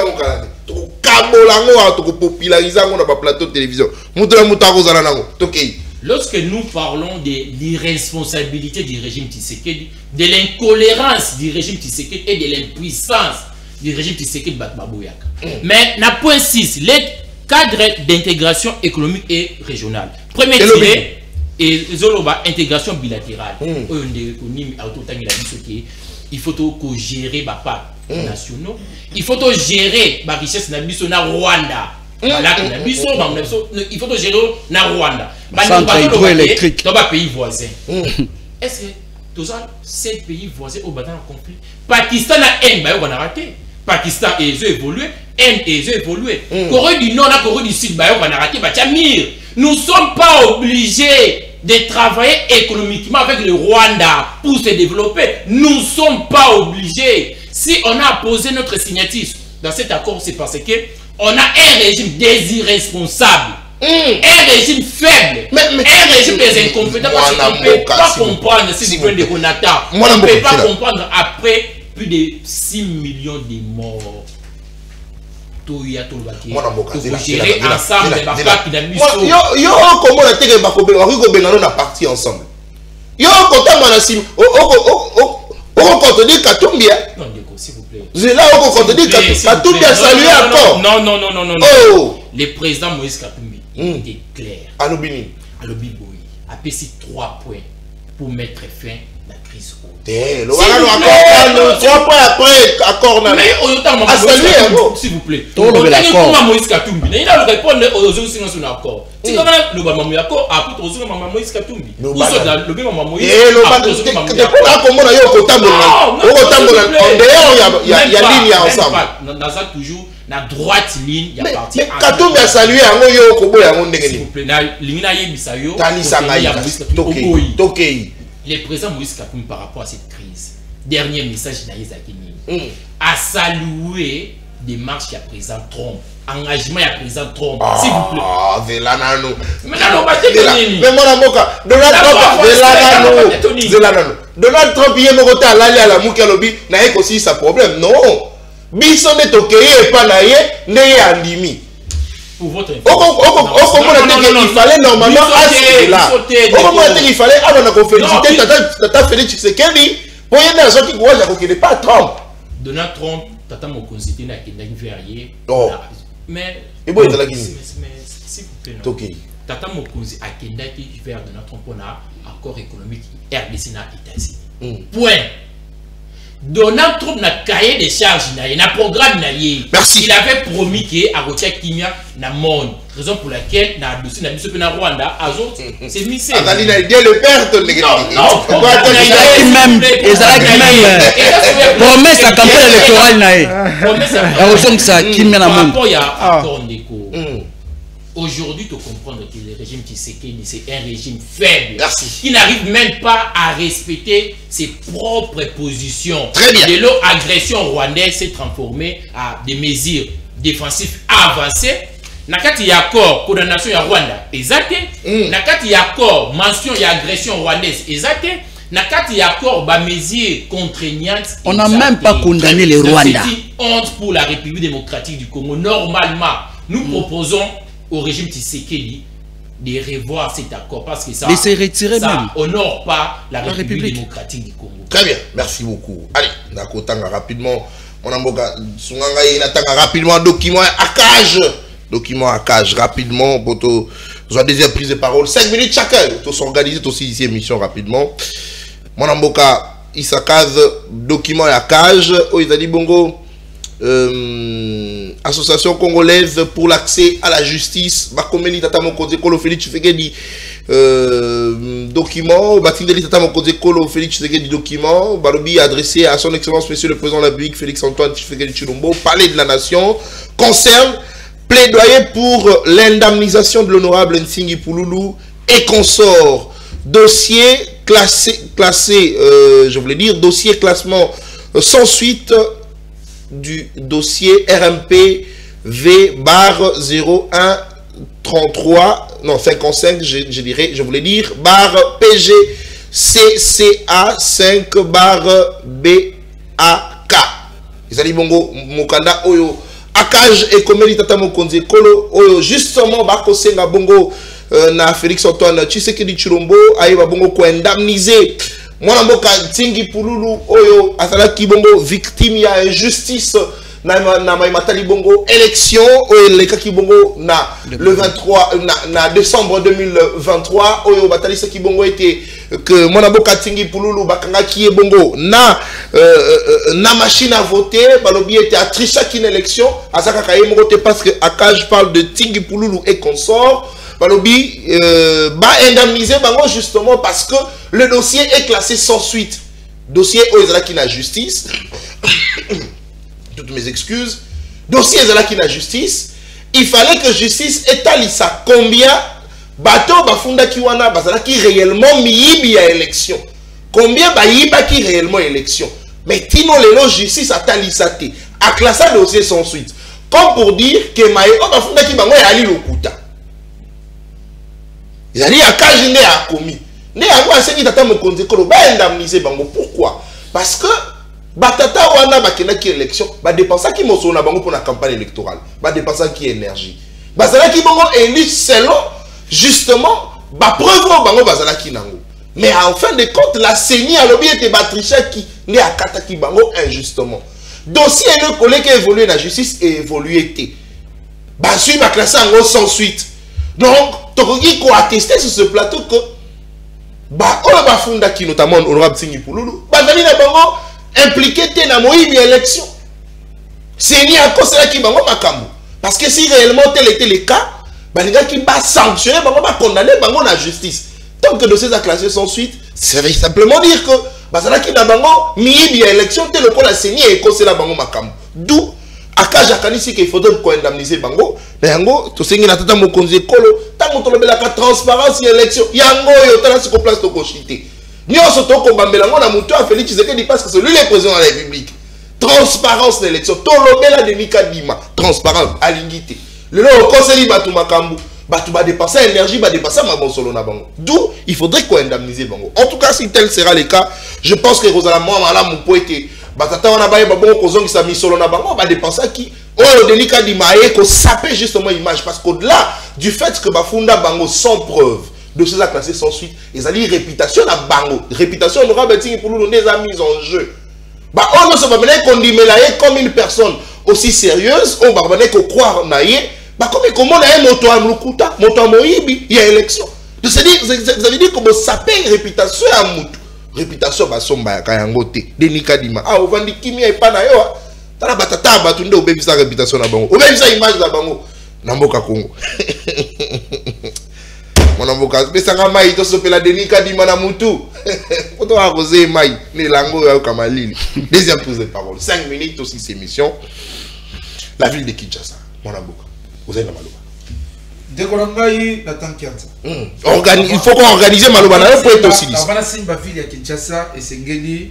mon canal to kabolango to populariser ngo na ba plateau de télévision mutu na mutu akozala nango tokei. Lorsque nous parlons de l'irresponsabilité du régime Tshisekedi, de l'incolérance du régime Tshisekedi et de l'impuissance du régime Tshisekedi Batmabouyaka. Mais na point 6, les cadres d'intégration économique et régionale. Premier tiré et zoloba intégration bilatérale. Il faut gérer les parcs nationaux. Il faut gérer la richesse na Rwanda. Il faut gérer na Rwanda. Centre hydroélectrique. Dans les pays voisins. Est-ce que tous ces pays voisins au battant en conflit? Pakistan a un raté. Pakistan est évolué. Inde est évolué. Corée du Nord et Corée du Sud a raté. Nous ne sommes pas obligés de travailler économiquement avec le Rwanda pour se développer. Nous ne sommes pas obligés. Si on a posé notre signature dans cet accord, c'est parce que on a un régime des irresponsables, un régime faible, un régime des incompétents. Parce qu'on ne peut pas comprendre, si vous prenez des Renata, on ne peut pas comprendre après plus de 6 millions de morts. Gérer ensemble les bacs qui n'a mis sur. Yo, comment la terre est na partie ensemble. Yo, quand on a si. On compte dire Katumbia. Non, s'il vous plaît. C'est là où on compte dire Katumbia salué encore. Non. Oh. Le président Moïse Katumbi était clair. Alobini. Alobiboui a payé 3 points pour mettre fin à la crise. 3 points après accord. Mais s'il vous plaît. Moïse Katumbi. Il a répondu aux autres signes sur l'accord. Si vous avez le Maman Mouyako, après tous les Maman Moïse Katumbi. Vous êtes dans le Maman Moïse. Et le Maman Moïse. Il y a ligne ensemble. Dans ça toujours. La droite ligne, il y a parti. Mais Katumbi a salué un mot yo kobo ya ngo ndenge. S'il vous plaît, la ligne na yebisa yo. Tokei. Le président Moïse Katumbi par rapport à cette crise. Dernier message na Yezakini. A salué des marches à président Trump. Engagement à président Trump. S'il vous plaît. Ah, Velanano. Mais non, pas mais mon amoka, Donald Trump, Velanano. Donald Trump y est mon côté à l'aller à la Moukelobi, n'a aussi sa problème. Non. Bisson est ok et pas naïe, n'est andimi. Pour votre il fallait normalement assurer là. Il fallait avant de féliciter Tata Félix Tshisekedi pour y aller à sortir quoi, il n'est pas Trump. Donald Trump, Tata Mokonzité n'a qu'une verrier. Mais et bon, il est là qui s'il vous plaît. Tata Mokonzi a qu'une vers Donald Trump on a accord économique RDC na États-Unis. Point. Donald Trump n'a cahier des charges, n'a programme naïe. Merci. Il avait promis qu'il a retiré Kimia na monde. Raison pour laquelle na dossier na biso na Rwanda azo c'est missé. Azali na idée le père ton négé. Non. Même promesse à campagne électorale naïe. Promesse à raison que ça Kimia na monde. Il y a accord d'éco. Aujourd'hui, tu comprends que le régime Tshisekedi, c'est un régime faible. Merci. Qui n'arrive même pas à respecter ses propres positions. Très bien. De l'agression rwandaise s'est transformée à des mesures défensives avancées. Nakati accord condamnation ya Rwanda, exacté. Nakati accord mention ya agression rwandaise, exacté. Nakati accord ba mesures contraignantes. On n'a même pas condamné les Rwandais. C'est une honte pour la République démocratique du Congo. Normalement, nous proposons au régime Tshisekedi de revoir cet accord parce que ça honore pas la République démocratique du Congo. Très bien, merci beaucoup. Allez, Nakotanga rapidement. Mon amboka Sunganga Natanga rapidement document à cage rapidement pour la deuxième prise de parole. 5 minutes chacun. Pour s'organiser aussi ici émission rapidement. Mon amboka Isakaz document à cage. Oh, ils a dit bongo. Association congolaise pour l'accès à la justice. Bakomeli tata mokonze kolo Félix Tshisekedi document. Batindeli tata mokonze kolo Félix Tshisekedi document. Balobi adressé à son excellence monsieur le président de la République Félix Antoine Tshisekedi Tshilombo, palais de la nation, concerne plaidoyer pour l'indemnisation de l'honorable Nsingi Pouloulou et consort. Dossier classé, je voulais dire, dossier classement sans suite du dossier RMP V/0133, je voulais dire, barre PG CCA 5/BAK. Ils allaient bongo mokanda oyo akage et komeli tata mokonze kolo oyo justement bako senga bongo na Félix Antoine Tshisekedi Tshilombo ayeba bongo ko indemniser mwana mboka Nsingi Pouloulou oyo asalaki bongo victime ya injustice na matali bongo élection oyo lekaki bongo na le 23 na décembre 2023 oyo batali saki bongo était que mwana mboka Nsingi Pouloulou bakangaki bongo na machine à voter balobi était à trichaki une élection asaka kaye mokote parce que Akage parle de Nsingi Pouloulou et consort. Balobi indemniser bango justement parce que le dossier est classé sans suite. Dossier qui n'a justice. Toutes mes excuses. Dossier qui n'a justice. Il fallait que justice étalisa combien bateau bafunda kiwana bazala qui réellement miyibi à élection. Combien bayiba qui réellement élection. Mais tino lelo justice atalisate a classé dossier sans suite. Comme pour dire que maïo bafunda ki bango yali lokuta. Ils allaient à Kajine à commis. Né à moi, c'est qui tata mokonze kolo ba indemniser bango. Pourquoi? Parce que batata wana bakena ki élection, ba dépenser qui moso na bango pour la campagne électorale, ba dépenser qui énergie. Bazala ki bango élu selon justement ba preuve bango bazala ki nango. Mais en fin de compte, la CENI a lobby était batricha qui né à kataki bango injustement. Dossier le collègue qui évolue la justice et évolué té. Ba suit ma classe en sans suite. Donc il faut attester sur ce plateau que Funda qui notamment honorable Nsingi Pouloulou impliqué dans l'élection. C'est ni à cause de qui bango makambo. Parce que si réellement tel était le cas, les gars qui va sanctionner, va condamner la justice. Tant que le dossier est classé sans suite, ça veut simplement dire que qui na bango mi élection tel que la CENI et cause la bango makambo. D'où Akage akanisi qu'il faudrait indemniser bango. Yango to sengi na tata mokonze kolo tango to lobela ka transparence élection yango yo tala siko place to kochité nyoso to ko bambela ngo na mutu a Félix Tshisekedi parce que c'est lui le président de la République. Transparence d'élection to lobela de Nikadima transparence alingité le lo conseil batu makambu batu ba dépenser énergie ba dépenser ma solo na bango. D'où il faudrait qu'on indemniser bango. En tout cas si tel sera le cas, je pense que Rosala moi mala mon poète batata wana baye babongo kozongi sa misolo na bango ba dépenser qui oh Denis Kadima ko saper justement image parce qu'au-delà du fait que bafunda bango sans preuve de ces classés sans suite ils allaient réputation à bango réputation honorable Nsingi Pouloulou des mise en jeu bah on ne se va mener qu'on dit comme une personne aussi sérieuse on va venir qu'on croire naïe bah comment on a un moto à Mlukuta moto à Moïbi il y a élection de se dire vous avez dit comment saper réputation à Moutou réputation bah somba ya kayangote Denis Kadima ah on va dire kimia et pas na yo tala batata batunde obebisa réputation na bango obebisa image na bango na mboka Congo mona mboka besanga mai to sopela Denis Kadima na mutu poto a rosé mai ne lango ya kamalili deuxième prise de parole 5 minutes aussi cette émission la ville de Kinshasa mona mboka vous avez na maloba Dekolangai na tankianza il faut qu'on organise maloba na pour être aussi avant la simba ville ya Kinshasa et sengeli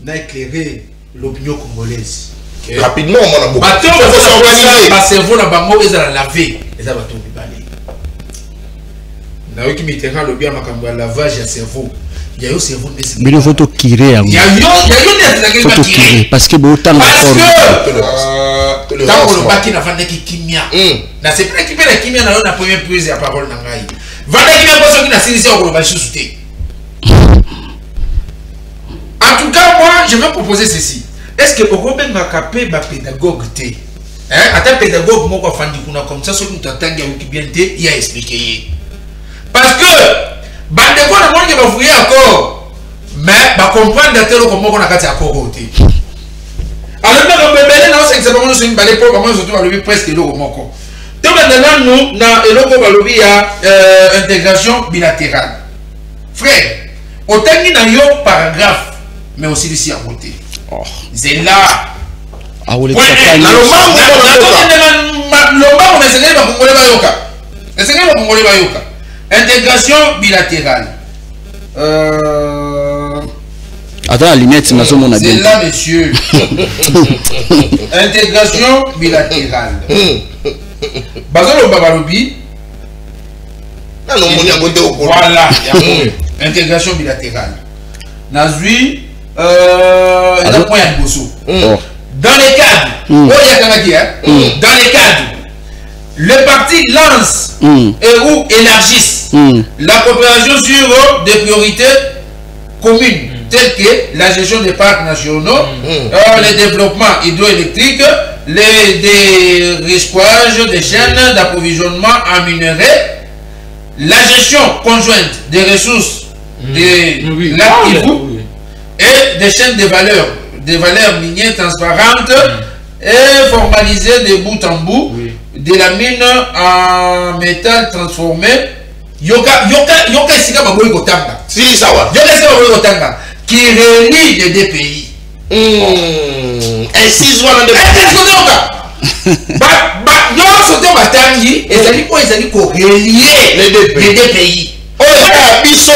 na éclairer l'opinion congolaise. Okay. Rapidement, mon amour. Il faut s'organiser. Le cerveau na bango est à laver. Les abatons du balai. Na yoki mitera le bien makambo lavage ya cerveau. Il y a eu cerveau nécessaire. Mais il faut tout tirer. Il y a eu des parce que autant parce que tant que le baki na vendre qui kimia. Na c'est pas qui la kimia na la première prise ya parole na ngai. Vendre qui na personne qui na sinisi au ba chouté. En tout cas, moi, je vais proposer ceci. Est-ce que Robin va capter ma pédagogue T? Attends, pédagogue, moi, comme ça, celui qui t'attend, il a expliqué. Parce que, bandeko na monde va fouiller encore, mais va comprendre comment on a gâté à côté. alors que bébé non c'est exactement nous une balai pour comment surtout balobi presque le moko donc maintenant nous na eloko balobi ya intégration bilatérale frère autant ni na yo paragraphe mais aussi ici à côté c'est là ah oui intégration bilatérale attends la lunette c'est là monsieur intégration bilatérale bazalo babalobi voilà intégration bilatérale nazui dans les cadres dans les cadres le parti lance et ou élargisse la coopération sur des priorités communes telles que la gestion des parcs nationaux, le développement hydroélectrique, les dérisquages des chaînes d'approvisionnement en minerais, la gestion conjointe des ressources des lacs Kivu et des chaînes de valeurs minières transparentes et formalisées de bout en bout de la mine en métal transformé. Yoka sika baboyi kotanga. Si ça va. Yoka sika baboyi kotanga qui relie les deux pays. Ainsi soit dans yo soto batangi ezali ko ezali ko relier les deux pays. Oya biso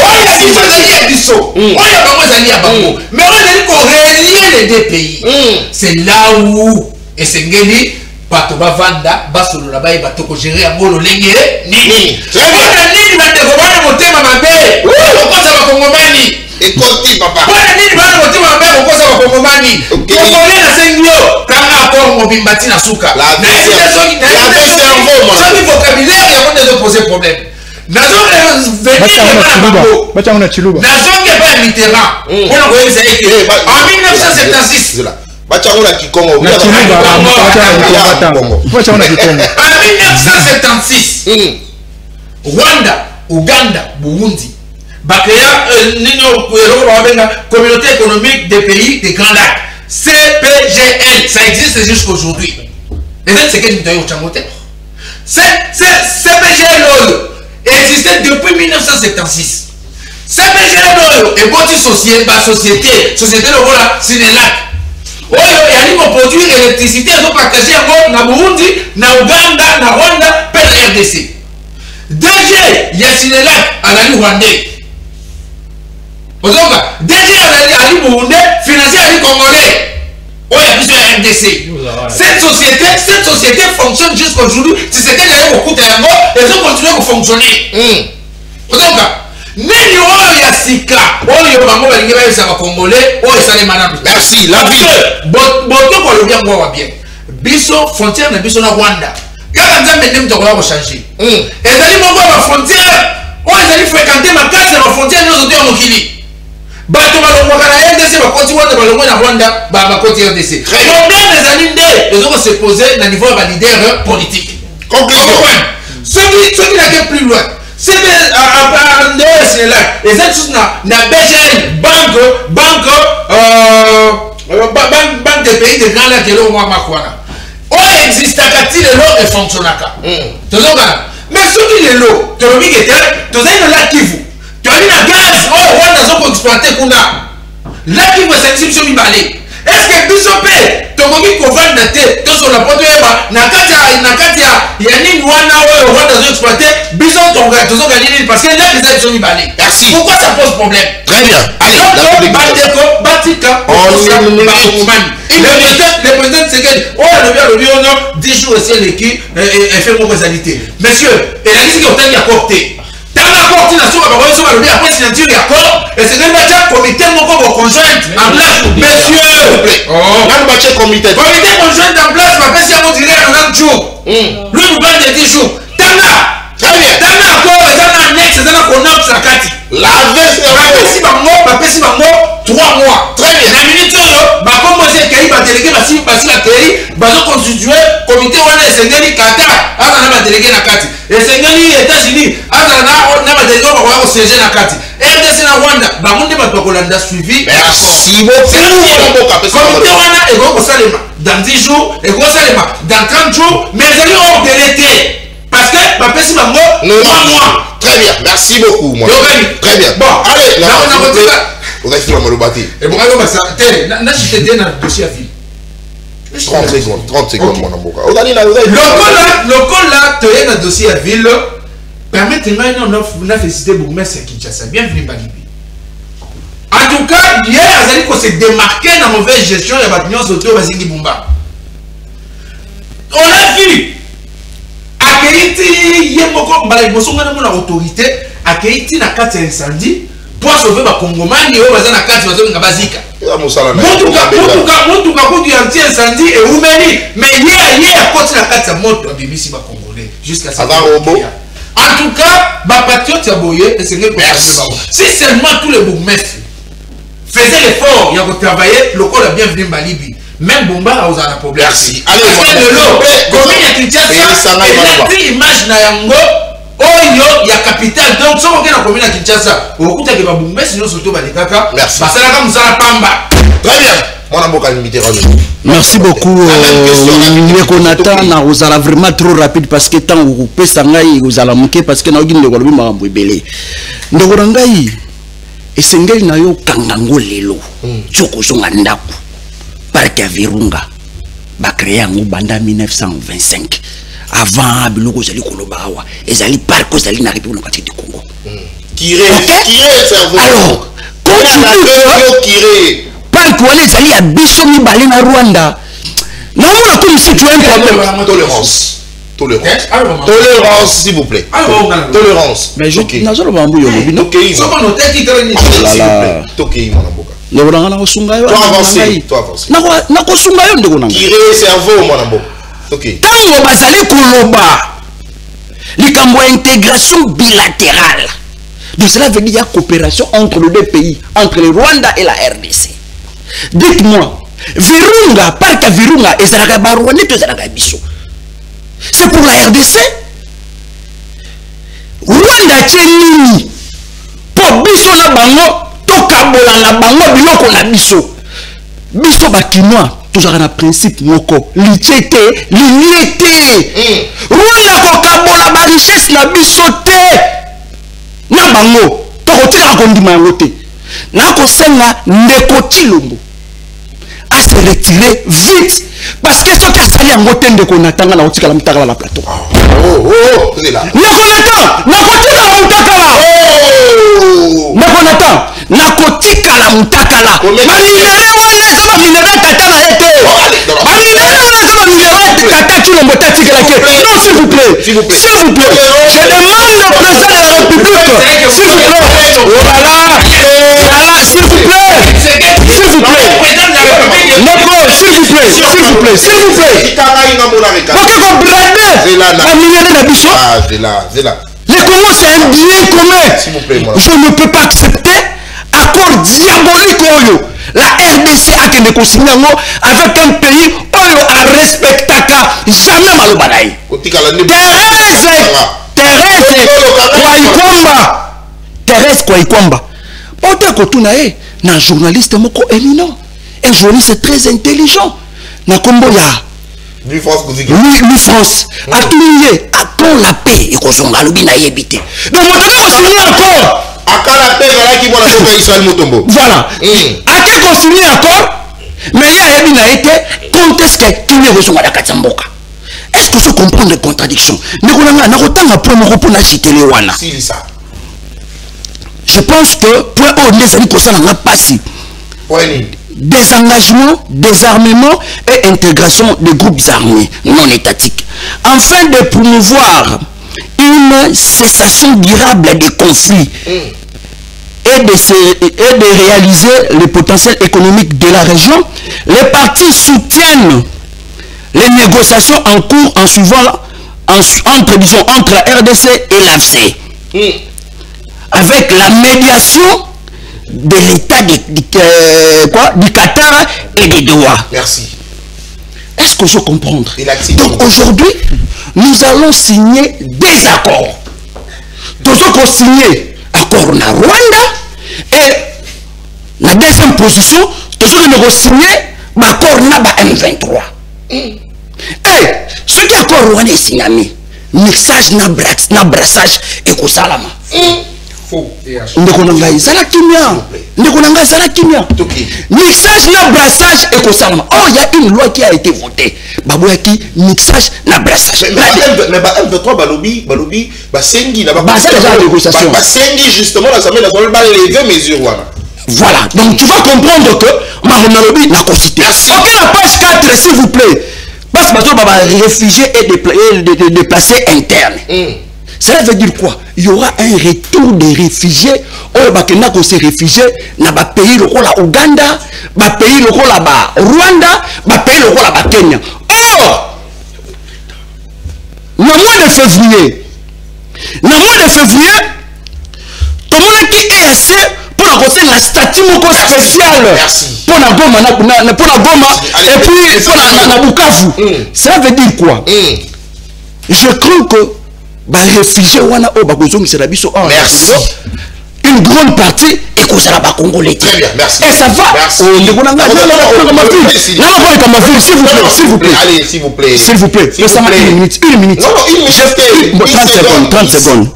oya bango ezali ya bango mais on ezali ko relier les deux pays. C'est là où esengeli bato bavanda basolola baye bato ko gérer yango lolenge nini wana nini bandeko bana motema mabe okosa bakongomani ekoti papa wana nini bana motema mabe okosa bakongomani kokole na sengio kanga akor mobimba tina suka na soki vocabulaire yango ndezo poser problème nazonge pa Mitterrand mpona koyebisa ete en 1976 Bachangona Kikongo. En 1976, Rwanda, Ouganda, Burundi, Bakaya, Communauté économique des pays des Grands Lacs, CPGL, ça existe jusqu'aujourd'hui. Et c'est que nous avons changoté. CPGL existait depuis 1976. CPGL est une société de voilà, Sénélac. Oyo yali ko produire électricité zo partager yango na Burundi, na Uganda, na Rwanda, pe RDC. DG ya Sénélac alali Rwandais. Ozoka, DG alali Burundi, financier alali Congolais. Oya biso ya RDC. Cette société fonctionne jusqu'aujourd'hui. Si c'est qu'elle est au coup de yango, elles ont continué à fonctionner. Ozoka, nini oyo ya sika oyo bango balingi bayebisa bakongolais oyo esalema nanu. Merci la vie boto kolobi yango awa bien biso frontière na biso na Rwanda kaka nzambe nde moto akoya kochange ezali moko ya bafrontière oyo ezali fréquente makasi ya bafrontière nyonso to ya mokili bato balongwaka na RDC bakoti wana balongwe na Rwanda bakoti RDC problème ezali nde ezoko se poser na niveau ya balider politique. Conclusion soki nake plus loin c'est là et ça tout na BGL banque des pays de Grands Lacs là moi makwana o existe akati le lot et fonctionnaka tozoka mais soki le lot to lobi que tozali na Lac Kivu tozali na gaz o Rwanda zo exploiter kuna Lac Kivu c'est biso mibale est-ce que biso pe tokoki kovanda te tozola po toyeba na kati ya nini wana oyo Rwanda zo exploiter biso tozoka nini parce que là les biso mibale. Merci. Pourquoi ça pose problème? Très bien. Allez, bateko batika le président Tshisekedi le bio 10 jours c'est l'équipe et fait mauvaise qualité. Monsieur, et la liste qui est en portée. Dans la porte na soka ba so ba lobi après signature d'accord et c'est même un comité moko conjoint en place monsieur. On va checker comité Conjoint en place va passer à montrer un jour. Lui nous parle de 10 jours. Tanga. Très bien. Tanga encore et dans annexe dans connexe la kati. La veste ba pesi bango 3 mois. Très bien. La minute yo ba commencer kai ba délégué ba si la kai ba zo constituer comité wana esengeli Qatar ana na ba délégué na kati. Esengeli États-Unis ana na ba délégué ba siéger na kati. RDC na Rwanda, bamonde bakolanda suivi. Merci beaucoup. Comité wana ego salema dans 10 jours, ego salema dans 30 jours, mais ils ont hors de l'été. Parce que ma personne bango 3 mois. Très bien, merci beaucoup moi. Très bien. Bon, allez, on a fait le bâti. Et bon, alors ça, na j'étais dans le dossier à vie. 30 secondes mon amboka. Le col là, tu es dans le dossier à ville. Permettez-moi de féliciter Bourgmestre Kinshasa. Bienvenue Balibi. En tout cas, hier, Azali qu'on s'est démarqué dans la mauvaise gestion de la bâtiment autour de Bazingi Bumba. On a vu. À Keiti, Yemoko, Balibosonga na autorité, à Keiti na carte incendie pour sauver les Congomani et aux na carte de Bazika. Montuka kutu anti incendie et Oumeni, mais hier à côté la carte moto BBC ba Congolais jusqu'à ce en tout cas, ma patriote Yaboye, si seulement tous les bourgmestres faisaient l'effort, il y a travaillé, le corps a bienvenu Balibi. Même Bomba a un problème. Merci. Allez, combien il y a une image na yango, oyo il y a capital. Donc, si on a commune à Kinshasa, au coup de la bourgmestre, nous surtout Balikaka. Merci. Parce que là, comme ça, la pamba. Très bien. Merci beaucoup. Nathan, vous allez vraiment trop rapide parce que tant vous vous allez manquer parce que nous avons belé. Nous avons et c'est ngel na yo kangango lelo. Choko songa ndaku. Parc à Virunga. Ba créé en banda 1925. Avant biloko zali kolobawa. Ezali parc zali na République du Congo. Qui est cerveau. Alors, continue parc wale zali ya biso mibale na Rwanda. Non, on a comme si tu as un problème. Tolérance, s'il vous plaît. Tolérance. Mais je n'ai pas de intégration bilatérale. Donc cela veut dire qu'il y a coopération entre les deux pays, entre le Rwanda et la RDC. Dites-moi, Virunga, parc à Virunga, et c'est pour la RDC. Rwanda tchenini. Pour biso na bango, tokabola na bango biloko na biso. Biso bakinois, toujours un principe moko. Lichete, liniete. Rwanda kokabola ba richesse na biso te. Na bango, tokotika kondima yango te. Na kosenga ndeko Chilombo à se retirer vite parce que ce qui a sali en gote ndeko Natanga na otika la mutaka la plateau. C'est là. Ndeko Natanga, na kotika la mutaka la. Minere wana kama minere tata na ete. Minere wana kama minere tata Chilombo tatika la ke. Non, s'il vous plaît. S'il vous plaît. Je demande au président de la République. S'il vous plaît. Voilà. S'il vous plaît. S'il vous plaît. Neko, s'il vous plaît. S'il vous plaît. S'il vous plaît. Les Congos, c'est un bien commun. Je ne peux pas accepter accord diabolique. La RDC a été consignée avec un pays où on respecte jamais Malobanaï. Thérèse Kwaikwamba. Un journaliste éminent. Un journaliste très intelligent. Na kombo ya Louis France. A tout à quand la paix et qu'on s'en va l'obina yébité. Donc maintenant on signe encore. À quand la paix voilà qui vont la Israël Motombo. Voilà. A qui qu'on signe encore. Mais il y a yébina été quand est-ce que tu es reçu à la Katsamboka. Est-ce que je comprends les contradictions? Mais on a autant à prendre pour la cité les wana. Je pense que pour les amis qu'on s'en a passé. Désengagement, désarmement et intégration des groupes armés non étatiques, afin de promouvoir une cessation durable des conflits et de réaliser le potentiel économique de la région. Les partis soutiennent les négociations en cours en suivant entre la RDC et l'AFC, avec la médiation de l'État du Qatar et des Doha. Merci. Est-ce que je comprends? Donc aujourd'hui, nous allons signer des accords. Tous ceux qui ont signé accord accord na Rwanda et la deuxième position toujours négocier l'accord na ba M23 et ce qui accord Rwanda signami mixage na brassage et kosalama faux et ndeko na ngai zala kimia mixage na brassage et kosalama oh il y a une loi qui a été votée baboyaki mixage na brassage mais ba M23 balobi sengi na ba déjà négociation sengi justement l'Assemblée nationale ba lever mesure wana. Voilà, donc tu vas comprendre que Maronalobi n'a consulté. Ok, la page 4 s'il vous plaît. Parce que va réfugiés et déplacés internes. Cela veut dire quoi? Il y aura un retour des réfugiés. Oh, bakena ko se réfugiés na ba pays lokola Ouganda, ba pays lokola ba Rwanda, ba pays lokola ba Kenya. Or, le mois de février, tout le monde qui est assez pour la la statut spéciale pour la Goma et puis pour la Bukavu. Ça veut dire quoi? Je crois que les réfugiés wana o bakozongi c'est la biso. Merci. Une grande partie et que ça va congolais. Très bien, merci. Et ça va. S'il vous plaît. Allez, s'il vous plaît. S'il vous plaît. Une minute. Non, une minute. 30 secondes.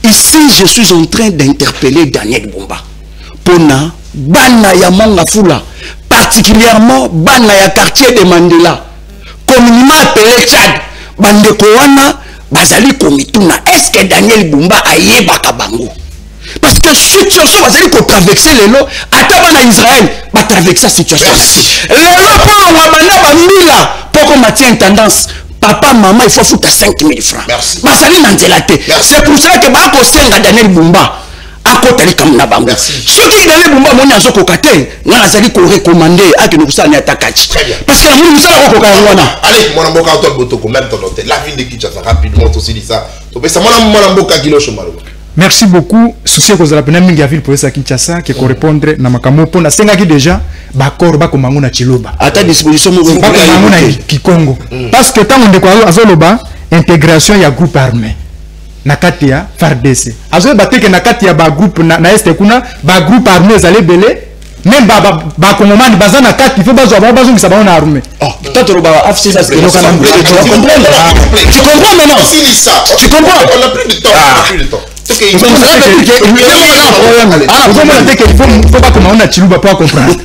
Ici, je suis en train d'interpeller Daniel Bumba. Pona, Bana ya Mangafula, particulièrement Bana ya quartier de Mandela, communément appelé Tchad, Bandekowana, Bazali Komituna. Est-ce que Daniel Bumba a yeba kabango? Parce que situation Bazali ko traverser les lots, Atabana Israël, va traverser la situation. Les lots pour Wabana Bamila, pour qu'on maintienne tendance. Papa, maman, il faut foutre 5 000 francs. Merci. C'est pour cela que Bako Senga Daniel Bumba a côté comme Nabango. Ce qui Daniel Bumba, mon asso Kokate, n'a pas qu'on recommandé à que nous soyons attaqués. Parce que nous sommes allez, mon amboka autour de Botoko, même ton hôtel. La ville de Kinshasa, rapidement, aussi dit ça. Mon amboka Gilo Chomalo. Merci beaucoup. Souci que vous avez la ville pour ça Kinshasa qui correspondre na makambo pona senga ki déjà bakor ba komango na Chiloba. À ta disposition mo ba komango na Kikongo. Parce que tant on de quoi azoloba intégration ya groupe armé. Na kati ya FARDC. Azo bateke na kati ya ba groupe na este kuna ba groupe armé zale belé même ba kongomani baza na kati faut bazo bazo ngisa ba na armé. Oh, peut-être ba afsi ça c'est tu comprends maintenant? Tu comprends? On a plus de temps, il faut pas comment on a Chiluba pour comprendre.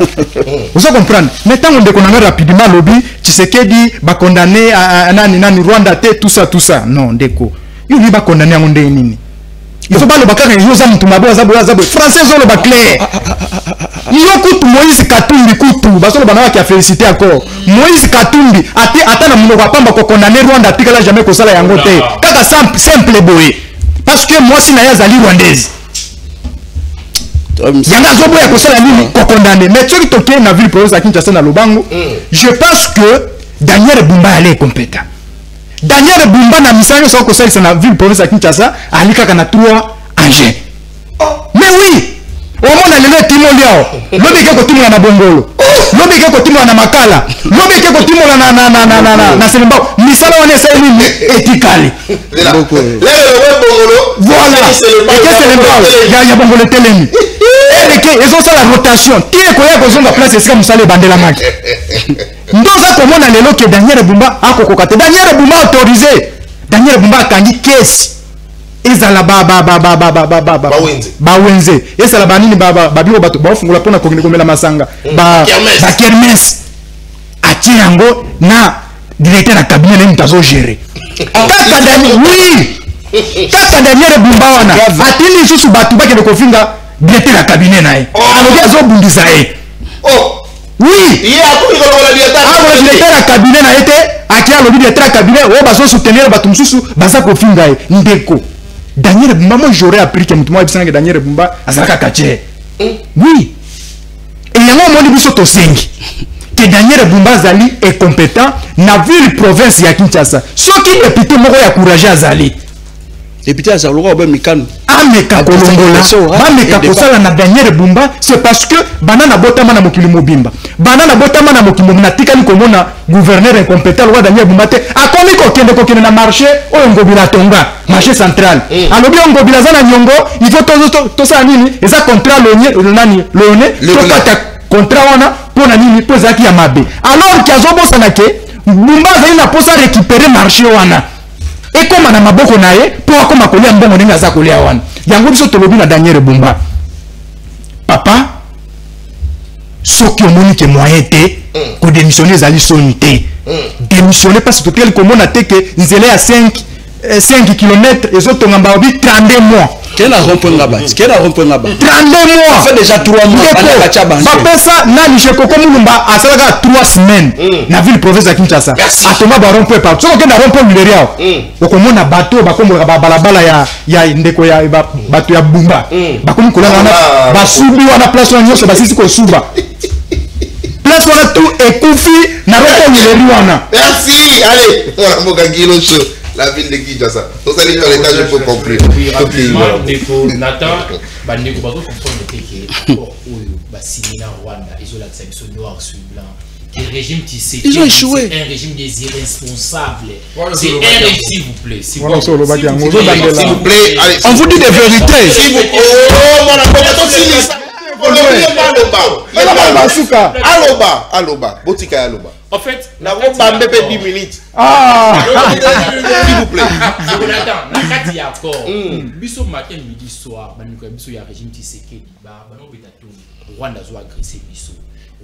Vous comprendre. Maintenant on déconne rapidement lobby, Tshisekedi va condamner à nani Rwanda tout ça. Non, déco. Il va condamner à monde nini. Il faut pas le bakar et Yosa Mtumabo Zabo français ont le bac clair. Il y a coup Moïse Katumbi coutu, parce que le qui a félicité encore. Moïse Katumbi attend mon papa va condamner Rwanda tika jamais que ça la yangote. Kaka simple boy. Parce que moi si naya zali rwandaise. Yanga zobo ya kosala nini ko condamner. Mais tu toke na ville province à Kinshasa na Lubango. Je pense que Daniel Bumba est compétent. Daniel Bumba na misano so ko salisa na ville province à Kinshasa alika kana 3 engins. Mais oui, au monde le timo liao. Lobi ke ko timo na Bongolo. Lobi ke ko timo na Makala. Lobi ke ko timo na Selemba. Misala wana sa nini etikali. Voilà. Il y a Bongolo telemi. Et ils ont ça la rotation. Qui est quoi besoin de place est-ce que vous allez bander la main. Ndoza comment na lelo que Daniel Bumba a kokokate. Daniel Bumba autorisé. Daniel Bumba kangi caisse. Ezala bawenze ezala banini babiro bato bafungola pona kokende komela masanga ba kermes ati yango na directeur na cabinet ne mtazo gérer kaka Daniel Bumba wana atili susu bato bakende kofinga directeur na cabinet nae aloki azobundisa ye oui directeur na cabinet na ete aki alobi directeur na cabinet o bazo soutenir bato mususu baza kofinga ye ndeko Daniel Bumba, moi j'aurais appris que Daniel Bumba a Zaka Kaché. Oui. Et il y a un moment que Daniel Bumba Zali est compétent dans la ville province de Kinshasa. Ce qui est plutôt courageux à Zali. Député Azaloga Obem Mikano. Ah bameka kolongola bameka kosala na Daniel Bumba, c'est parce que banana botama na mokili mobimba banana botama na mokili mobimba tikali komona gouverneur incompétent roi Daniel Bumba te akomi kokende na marché oyo ngobila tonga marché central alobi ngobila za na nyongo il faut tosala nini eza contrat nani lone tokata contrat wana pona nini po ezaki ya mabe alors ki azobosana ke Bumba azali na posa récupérer marché wana ekoma na maboko na ye po akoma kolia mbongo ndenge aza kolia wana yango biso tolobi na Daniel Bumba papa soki omoni ke moyen te ko démissionner ezali soni te démissionner parce que tel komona te ke nzela ya 5 km ezotonga mbaobi 32 mois Quel a rond-point là-bas? 32 mois. Ça fait déjà 3 mois. Ça, Nani Chekoko Moulumba a 3 semaines. Na ville province de Kinshasa. A Thomas Baron peut pas. Soki na rond-point Luleria. Okomona bateau bakomo balabala ya ndeko ya bateau ya Bumba. Bakomi kola wana basubi wana place wana nyonso basisi ko suba. Place wana tout ekufi na rond-point Luleria wana. Merci. Allez, on a moka kilo show. La ville de Kinshasa. Donc ça les gens l'état je peux comprendre. OK, Nathan, bandeko bazo comprendre que pour signer na Rwanda, ils ont l'accès noir sur blanc. Le régime Tshisekedi, ils ont échoué. C'est un régime des irresponsables. C'est un régime, s'il vous plaît. S'il vous plaît, allez. On vous dit des vérités. S'il vous plaît. Oh, mon Aloba. Botika Aloba. En fait, na pas 10 minutes. S'il vous plaît. Attends, na kati ya accord. Biso matin midi soir, baniko biso ya régime Tshisekedi, ba no betato. Rwanda zo agresser biso.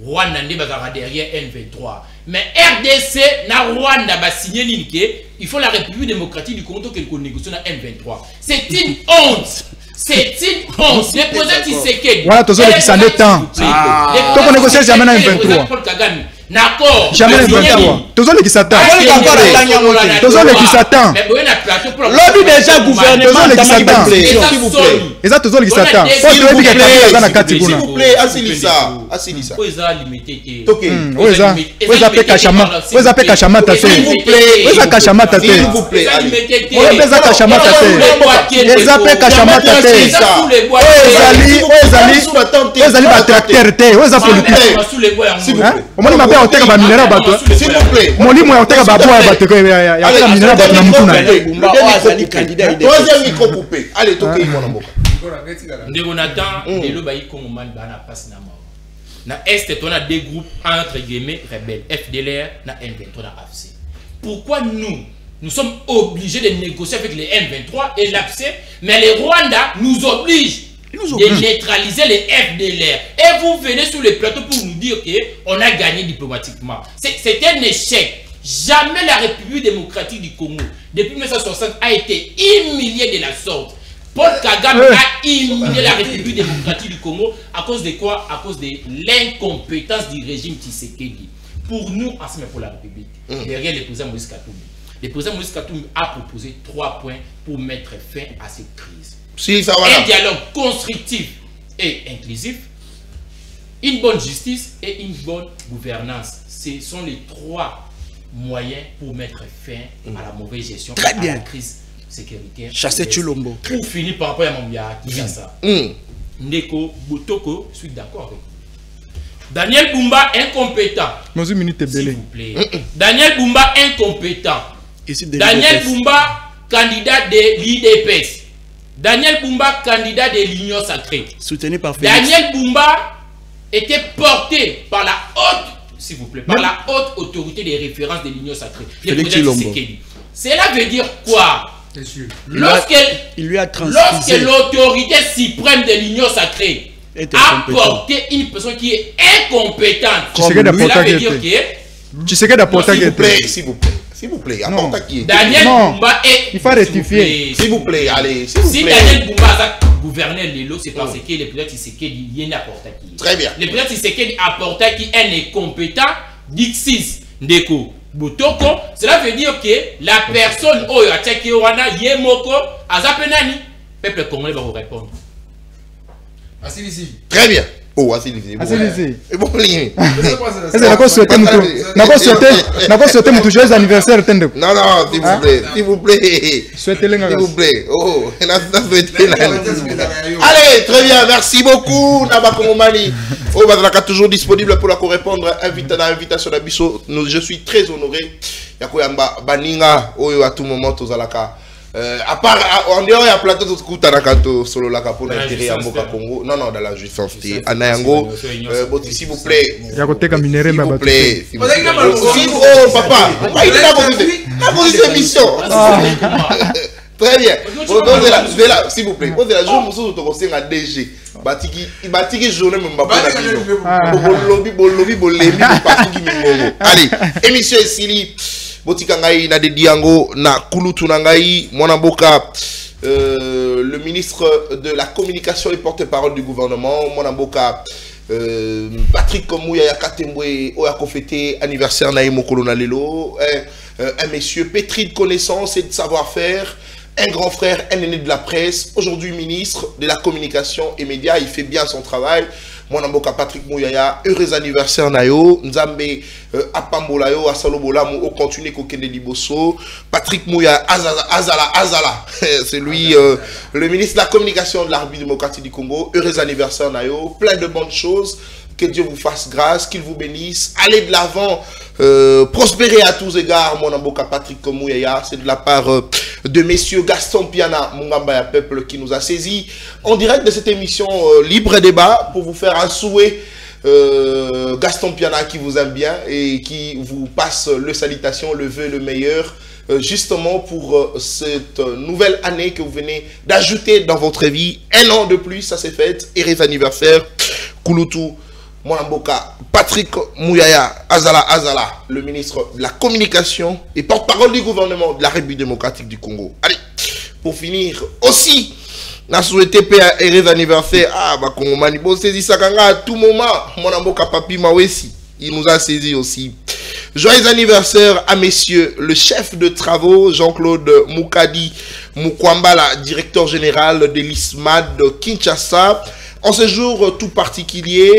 Rwanda ndi bazara derrière N23. Mais RDC na Rwanda ba signer l'inké, il faut la République démocratique du Congo qu'elle négocie na N23. C'est une honte. C'est une honte. Les projets Tshisekedi. Voilà, tous les qui s'en est temps. Donc on négocie jamais na N23. D'accord. Jamais N23. Tous les qui s'attendent. Tous les qui s'attendent. Lobby déjà gouvernement s'il vous plaît. Et ça tous les qui s'attendent. S'il vous plaît, Asilisa. Oza limité. Oza Kachama. Oza Kachama tate. Oza Kachama tate. S'il vous plaît. Oza Kachama tate. Oza Kachama tate. Oza ba tracteur te. Oza politique. Omoni mabe oteka ba minera bato. S'il vous plaît. Molimo ya oteka ba bois bato ya oteka minera bato na mutuna. Troisième micro coupé. Allez, toquez mon amour. Ndeko Nathan, lelo ba iko man bana passe na mort. Na est on a deux groupes entre guillemets rebelles, FDLR na M23 na AFC. Pourquoi nous sommes obligés de négocier avec les M23 et l'AFC, mais les Rwandais nous obligent de neutraliser les FDLR. Et vous venez sur le plateau pour nous dire qu'on a gagné diplomatiquement. C'est un échec. Jamais la République démocratique du Congo, depuis 1960, a été humiliée de la sorte. Paul Kagame a humilié la République démocratique du Congo à cause de quoi? À cause de l'incompétence du régime Tshisekedi. Pour nous, ensemble pour la République, derrière le président Moïse Katumbi, le président Moïse Katumbi a proposé 3 points pour mettre fin à cette crise. Un dialogue constructif et inclusif, une bonne justice et une bonne gouvernance. Ce sont les 3 moyens pour mettre fin à la mauvaise gestion, à la crise sécuritaire. Chasser Chulombo. Pour finir par rapport à Mambia Kinshasa. Ndeko Botoko, je suis d'accord avec vous. Daniel Bumba incompétent. S'il vous plaît. Daniel Bumba incompétent. Daniel Bumba candidat de l'IDPS. Daniel Bumba candidat de l'Union sacrée. Soutenu par Félix. Daniel Bumba était porté par la haute, s'il vous plaît, par la haute autorité des références de l'Union sacrée. Cela veut dire quoi? Lorsque l'autorité suprême de l'Union sacrée a porté une personne qui est incompétente, cela veut dire que... S'il vous plaît, apporte qui est. Daniel Bumba est... Il faut rectifier. S'il vous plaît, allez. Si Daniel Bumba a gouverné l'Élo, c'est parce que le président Tshisekedi y est apporté qui. Très bien. Le président Tshisekedi apporte qui est incompétent, Dixis, Ndeko, Botoko. Cela veut dire que la personne Oyo Atchaki Wana Yemoko Azapenani, peuple congolais va vous répondre. Très bien. Oh, asili. Asili. Et bon, ligne. Est-ce que n'a souhaité mon joyeux anniversaire tende? Non, s'il vous plaît. Souhaitez-le. S'il vous plaît. Oh, allez, très bien, merci beaucoup. Nabakomomani. Oh, Bazalaka toujours disponible pour la répondre à l'invitation d'Abisso. Je suis très honoré. Yakoyamba Baninga, Oyo à tout moment, Tozalaka. À part, en dehors, il y a plateau de Koutanakato, solo la capo d'intérêt à Moka Congo. Non, dans la jouissance. Anayango, s'il vous plaît. S'il vous plaît. Oh, papa, il est là pour cette émission. Très bien. S'il vous plaît. Posez la journée, vous avez un DG. Batiki journée, allez, émission ici. Botikangai na de Diango na Kulutu Nangai Monamboka, le ministre de la communication et porte-parole du gouvernement Monamboka, Patrick Mouyaya Katembwe Oyako fêté anniversaire na Mokolo na Lelo, un monsieur pétri de connaissances et de savoir-faire, un grand frère, un aîné de la presse, aujourd'hui ministre de la communication et médias, il fait bien son travail. Monamboka Patrick Mouyaya, heureux anniversaire Nayo, Nzambe Apambola yo, Asalobola, au continue Kokende Liboso, Patrick Mouyaya, Azala, c'est lui, le ministre de la communication de la République démocratique du Congo, heureux anniversaire Nayo, plein de bonnes choses, que Dieu vous fasse grâce, qu'il vous bénisse, allez de l'avant, prospérez à tous égards, Monamboka Patrick Mouyaya, c'est de la part de messieurs Gaston Piana, Mungamba Peuple qui nous a saisi en direct de cette émission Libre Débat pour vous faire un souhait. Gaston Piana qui vous aime bien et qui vous passe le salutation, le vœu le meilleur justement pour cette nouvelle année que vous venez d'ajouter dans votre vie. Un an de plus, ça s'est fait. Heureux anniversaire, Kulutu Monamboka Patrick Mouyaya Azala, le ministre de la communication et porte-parole du gouvernement de la République démocratique du Congo. Allez, pour finir aussi, n'a souhaité heureux anniversaire à Bakongo Manibo saisi Sakanga à tout moment. Monamboka Papi Mawesi, il nous a saisi aussi. Joyeux anniversaire à messieurs le chef de travaux Jean-Claude Moukadi Mukwambala, directeur général de l'ISMAD de Kinshasa. En ce jour tout particulier,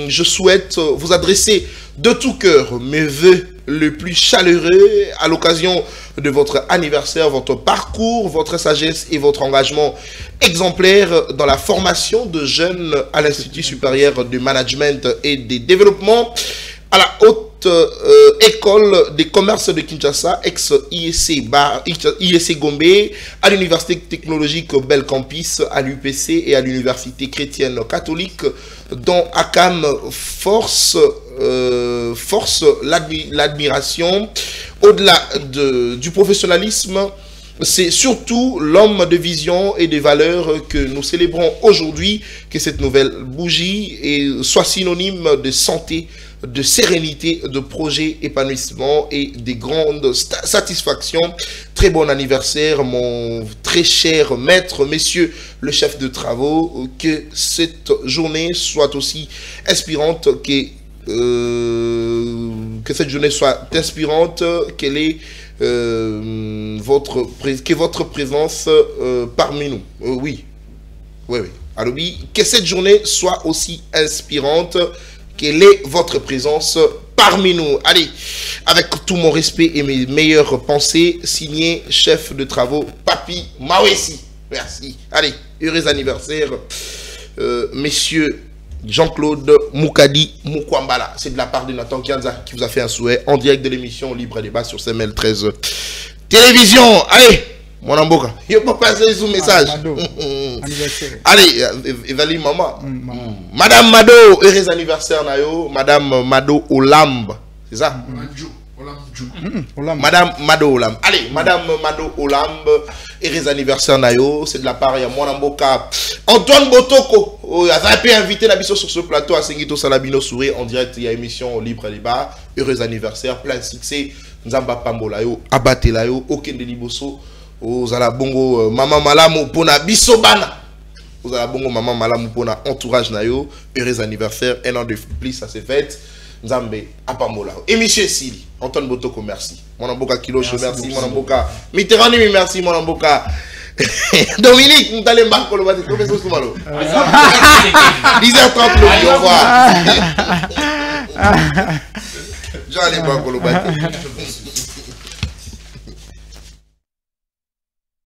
je souhaite vous adresser de tout cœur mes vœux le plus chaleureux à l'occasion de votre anniversaire, votre parcours, votre sagesse et votre engagement exemplaire dans la formation de jeunes à l'Institut supérieur de management et de développement, à la haute école des commerces de Kinshasa, ex-IEC Gombe, à l'université technologique Bel Campus, à l'UPC et à l'université chrétienne catholique, dont ACAM force l'admiration. Au-delà du professionnalisme, c'est surtout l'homme de vision et de valeurs que nous célébrons aujourd'hui, que cette nouvelle bougie soit synonyme de santé, de sérénité, de projet, épanouissement et de grandes satisfactions. Très bon anniversaire, mon très cher maître, messieurs le chef de travaux, que cette journée soit aussi inspirante, que cette journée soit inspirante, que votre présence parmi nous. Oui. Alors, que cette journée soit aussi inspirante, quelle est votre présence parmi nous. Allez, avec tout mon respect et mes meilleures pensées, signé chef de travaux Papi Mawesi. Merci. Allez, heureux anniversaire, messieurs Jean-Claude Moukadi Mukwambala. C'est de la part de Nathan Kianza qui vous a fait un souhait en direct de l'émission Libre Débat sur CML 13 Télévision. Allez, mon amboka, il faut passer sous message. Allez, évalue maman. Madame Mado, heureux anniversaire Nayo. Madame Mado Olambe, c'est ça? Madame Mado Olambe. Allez, Madame Mado Olambe, heureux anniversaire Nayo. C'est de la part de mon amboka. Antoine Botoko, vous avez invité Nabiso sur ce plateau à Sengito Salabino Souré en direct. Il y a émission Libre Débat. Heureux anniversaire, plein de succès. Nzamba Pambolayo, Abatelayo, Oken de Liboso. Vous allez bongo maman malamu pona bisobana. Vous allez bongo maman malamu pona entourage nayo. Heureux anniversaire, un an de plus, ça s'est fait. Nzambe Apambola. Et monsieur Sili, Antoine Botoko, merci. Mon amboka Kiloche, merci. Mon amboka Mitterrand, merci. Mon amboka Dominique, nous allons marquer le bâtiment. 10h30 le au revoir. Jean-Alé Bakolo.